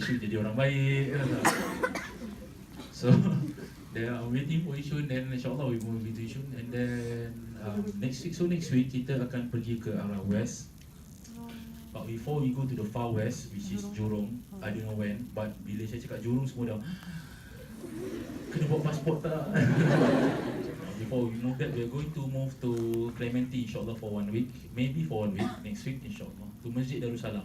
Yishun jadi orang baik. So they are waiting for Yishun, then insyaAllah we move to Yishun, and then next week kita akan pergi ke arah west. But before we go to the far west, which is Jurong, I don't know when, but bila saya cakap Jurong semua dah Kena bawa pasport tak? Before we move that, we are going to move to Clementi insyaAllah for 1 week. Maybe for 1 week, next week insyaAllah, to Masjid Darussalam.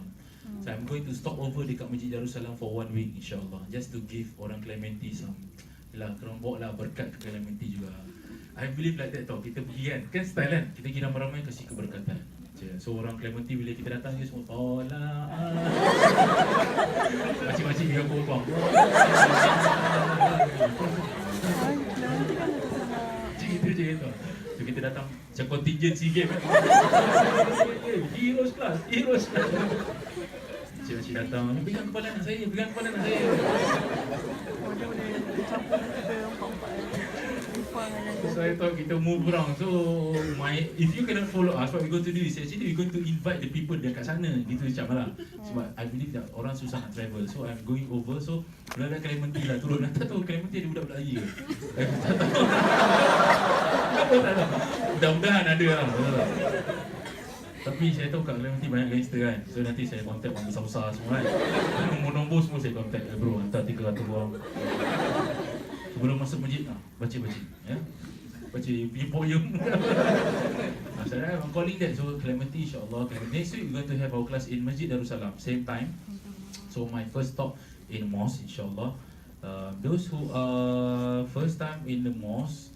So I'm going to stop over dekat Masjid Darussalam for 1 week insyaAllah, just to give orang Clementi some lah, korang bawa lah berkat ke Clementi juga. I believe like that tau, kita pergi kan style kan, kita pergi ramai-ramai kasih keberkatan. So orang Clementi bila kita datang dia semua tolak macam-macam juga potong. Gitu je tu. So kita datang macam contingency game kan. Heroes class. Cik-cik datang, pegang kepala anak saya. So I thought kita move around. So if you cannot follow us, what we going to do is actually we going to invite the people dekat sana. Gitu macam lah. Sebab I believe that orang susah nak travel. So I'm going over. So budak-budak Clementi lah turun. Tak tahu Clementi ada budak-budak lagi ke? Tak tahu. Tak tahu. Mudah-mudahan ada lah. Tapi saya tahu kat Clementi banyak gangster kan. So nanti saya contact orang besar-besar semua kan. Nombor-nombor semua saya contact. Bro, hantar 300 orang. Sebelum masuk masjid, baca ya. Baca poem. I'm calling that. So Clementi insyaAllah. Next week we're going to have our class in Masjid Darussalam, same time. So my first stop in mosque insyaAllah. Those who are first time in the mosque,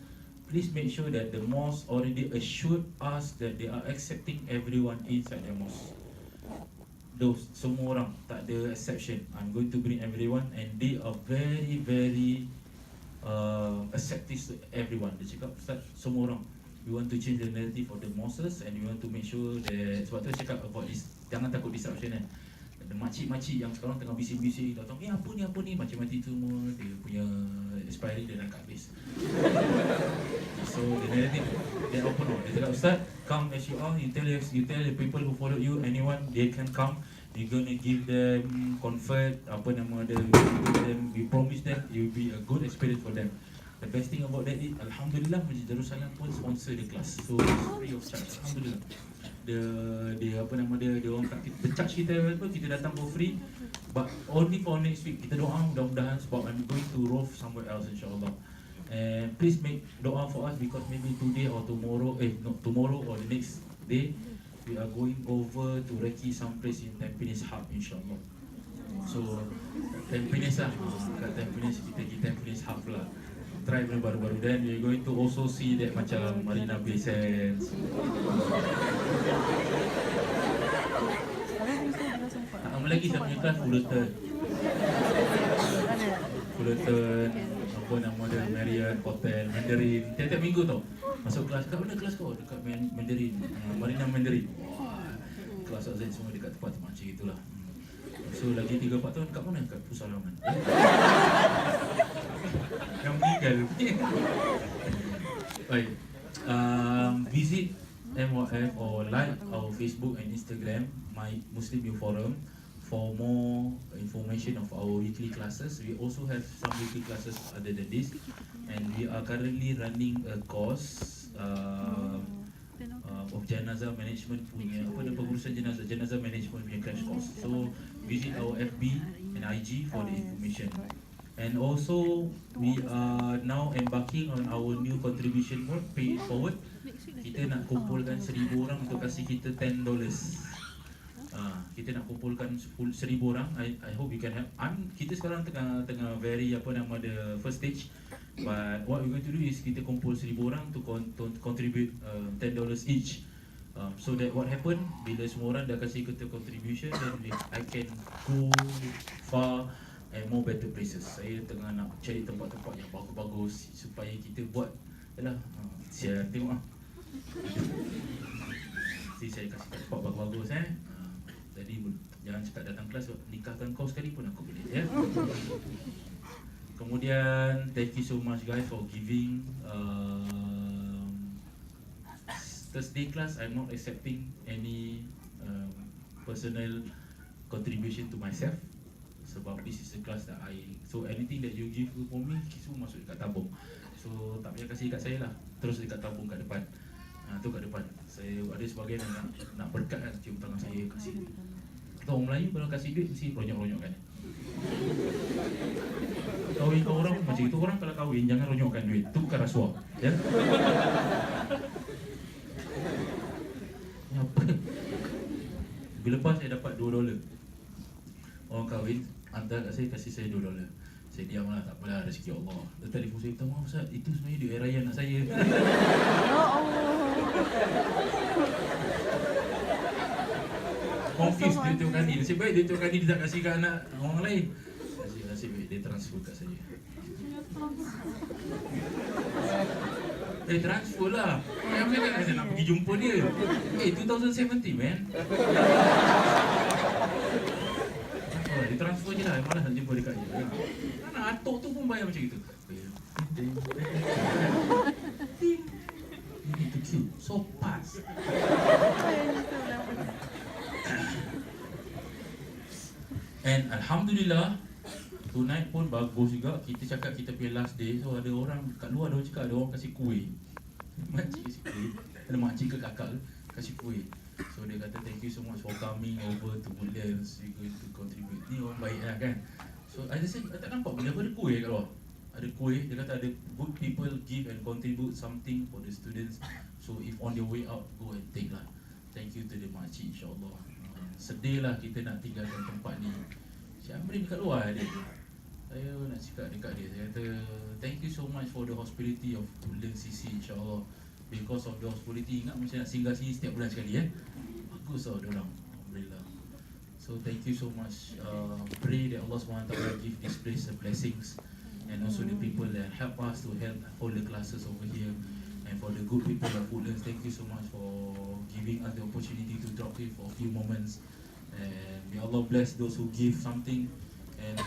please make sure that the mosque already assured us that they are accepting everyone inside the mosque. Those, semua orang, tak ada exception. I'm going to bring everyone and they are very, very accepting to everyone. Dia cakap, Ustaz, semua orang, we want to change the narrative of the mosques and we want to make sure that, sebab tu cakap about this, jangan takut disruption kan. Ada makcik-makcik yang sekarang tengah bising-bising, datang, apa ni, macam-macam semua, dia punya expiry dia dah kat habis. So the narrative, they open up. Dia cakap, Ustaz, come as you are, you tell the people who follow you, anyone, they can come. We're gonna give them comfort, we promise them it will be a good experience for them. The best thing about that is, Alhamdulillah, Masjid Darussalam pun sponsor the class. So it's free of charge, Alhamdulillah. Dia orang tak charge kita datang for free, but only for next week. Kita doa mudah-mudahan sebab I'm going to roof somewhere else insyaAllah. And please make doa for us because maybe today or tomorrow, not tomorrow or the next day, we are going over to recce some place in Tampines Hub insyaAllah. So Tampines lah, kat Tampines kita pergi Tampines Hub lah, try benda baru-baru. Then we are going to also see that macam Marina Bay Sands. Lagi saya punya kelas Woodlands, apa nama dia, Marriott Hotel Mandarin. Tiap-tiap minggu tau masuk kelas. Kat mana kelas kau? Dekat Mandarin, Marina Mandarin. Wah, kelas Zahid semua dekat tempat macam itulah. So lagi 3-4 tahun kat mana? Kat Pusaraman. Yang meninggal. Baik, visit MOF or like our Facebook and Instagram, My Muslim Youth Forum, for more information of our weekly classes. We also have some weekly classes other than this, and we are currently running a course of jenazah management punya, pengurusan jenazah management punya crash course. So visit our FB and IG for the information. And also we are now embarking on our new contribution mode, pay it forward. Kita nak kumpulkan 1,000 orang untuk kasih kita $10. Kita nak kumpulkan 1,000 orang. I hope you can help. Kita sekarang tengah very the first stage. But what we're going to do is kita kumpul 1,000 orang to contribute $10 each. So that what happen, bila semua orang dah kasih kita contribution, then I can go far and more better places. Saya tengah nak cari tempat-tempat yang bagus-bagus supaya kita buat. Yalah, saya tengok Jadi saya kasih tempat bagus-bagus Jadi jangan cakap datang kelas, nikahkan kau sekali pun aku boleh ya. Kemudian thank you so much guys for giving. Thursday class I'm not accepting any personal contribution to myself, sebab this is a class that so anything that you give for me semua masuk dekat tabung. So tak payah kasih kat saya lah, terus dekat tabung kat depan. Tu kat depan. Saya ada sebagian yang nak berkat kan, cium tangan saya kasih. Kita orang Melayu kalau kasih duit mesti ronyok-ronyok kan. kahwin kau orang macam itu. Orang kalau kahwin jangan ronyokkan duit, tu bukan rasuah, ya. Apa? Bila lepas saya dapat $2. Orang kahwin hantar kat saya, kasih saya $2. Saya diam lah, tak apalah, rezeki Allah. Dia telefon saya, minta maaf Ustaz, itu sebenarnya duit raya anak saya. Ya Allah. Confuse dia tengok kali. Nasib baik dia tengok kali dia tak kasih kat anak orang lain. Nasib baik dia transfer kat saya. Transfer lah. Yang mana kan saya nak pergi jumpa dia. 2070 man. Dia transfer je lah. Malas nak jumpa dekat dia. Anak atuk tu pun bayar macam itu. Ini tu cute. So pas. And Alhamdulillah, tonight pun bagus juga. Kita cakap kita punya last day. So ada orang kat luar, ada orang cakap ada orang kasih kuih. Makcik kasih kuih. Ada makcik ke kakak kasih kuih. So dia kata thank you so much for coming over to Woodlands. You going to contribute. Ni orang baik lah kan. So I just say, tak nampak bila ada kuih kat luar. Ada kuih, dia kata ada good people give and contribute something for the students. So if on your way out, go and take lah. Thank you to the makcik, insyaAllah. Sedih lah kita nak tinggalkan tempat ni. Cik Amrin dekat luar dia. Saya nak cakap dekat dia. Saya kata thank you so much for the hospitality of Woodlands CC, insyaAllah. Because of the hospitality, ingat macam nak singgah sini setiap bulan sekali Bagus tau diorang, Alhamdulillah. So thank you so much. Pray that Allah SWT give this place the blessings, and also the people that help us to help hold the classes over here. And for the good people of Woodlands, thank you so much for giving us the opportunity to drop here for a few moments. And may Allah bless those who give something. And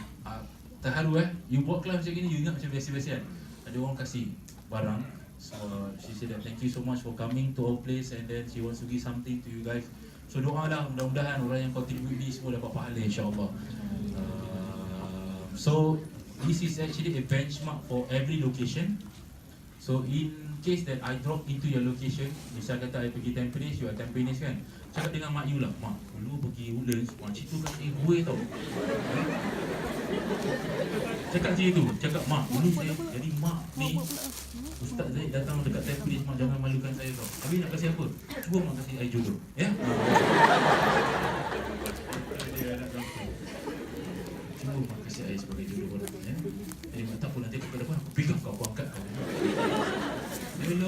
terharu you buat kelas macam gini, you ingat macam biasa-biasa kan. Ada orang kasih barang. So she said that thank you so much for coming to our place, and then she wants to give something to you guys. So doa lah, mudah-mudahan orang yang contribute ni semua dapat pahala, insyaAllah. So this is actually a benchmark for every location. So in case that I drop into your location, misal kata I pergi Tampines, you are Tampines kan, cakap dengan mak you lah, mak, dulu pergi Woodlands, makcik tu kasih gue tau. Cakap macam itu, cakap mak, dulu saya, jadi mak ni, Ustaz Zahid datang dekat Tampines, mak jangan malukan saya tau. Habis nak kasih apa? Cuba mak kasih I jodoh, ya? Cuba mak kasih I sebagai jodoh orang, ya? Jadi mak tak pun nanti ke depan, aku pegang kau, aku angkat kau. Hello.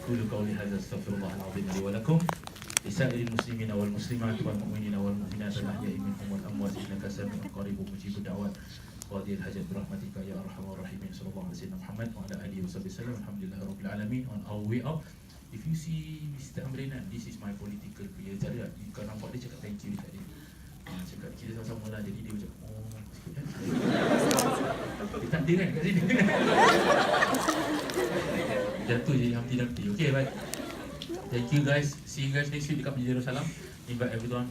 أقول قولي هذا أستغفر الله العظيم لي ولكم لسائر المسلمين والمسلمات والمؤمنين والمؤمنات الأحياء منهم والأموات إنك سميع قريب مجيب الدعوات قاضي الحاجات برحمتك يا أرحم الراحمين صلى الله عليه وسلم محمد وعلى آله وصحبه وسلم الحمد لله رب العالمين. On our way out, if you see Mr. Amrin, this is my political career. Cari lah, kau nampak dia cakap thank you dekat dia. Cakap kita sama-sama lah, jadi dia macam dia takdir kan kat sini. Jatuh jadi Humpty. Okay, bye. Thank you guys. See you guys next week dekat Masjid Darussalam. Invite everyone.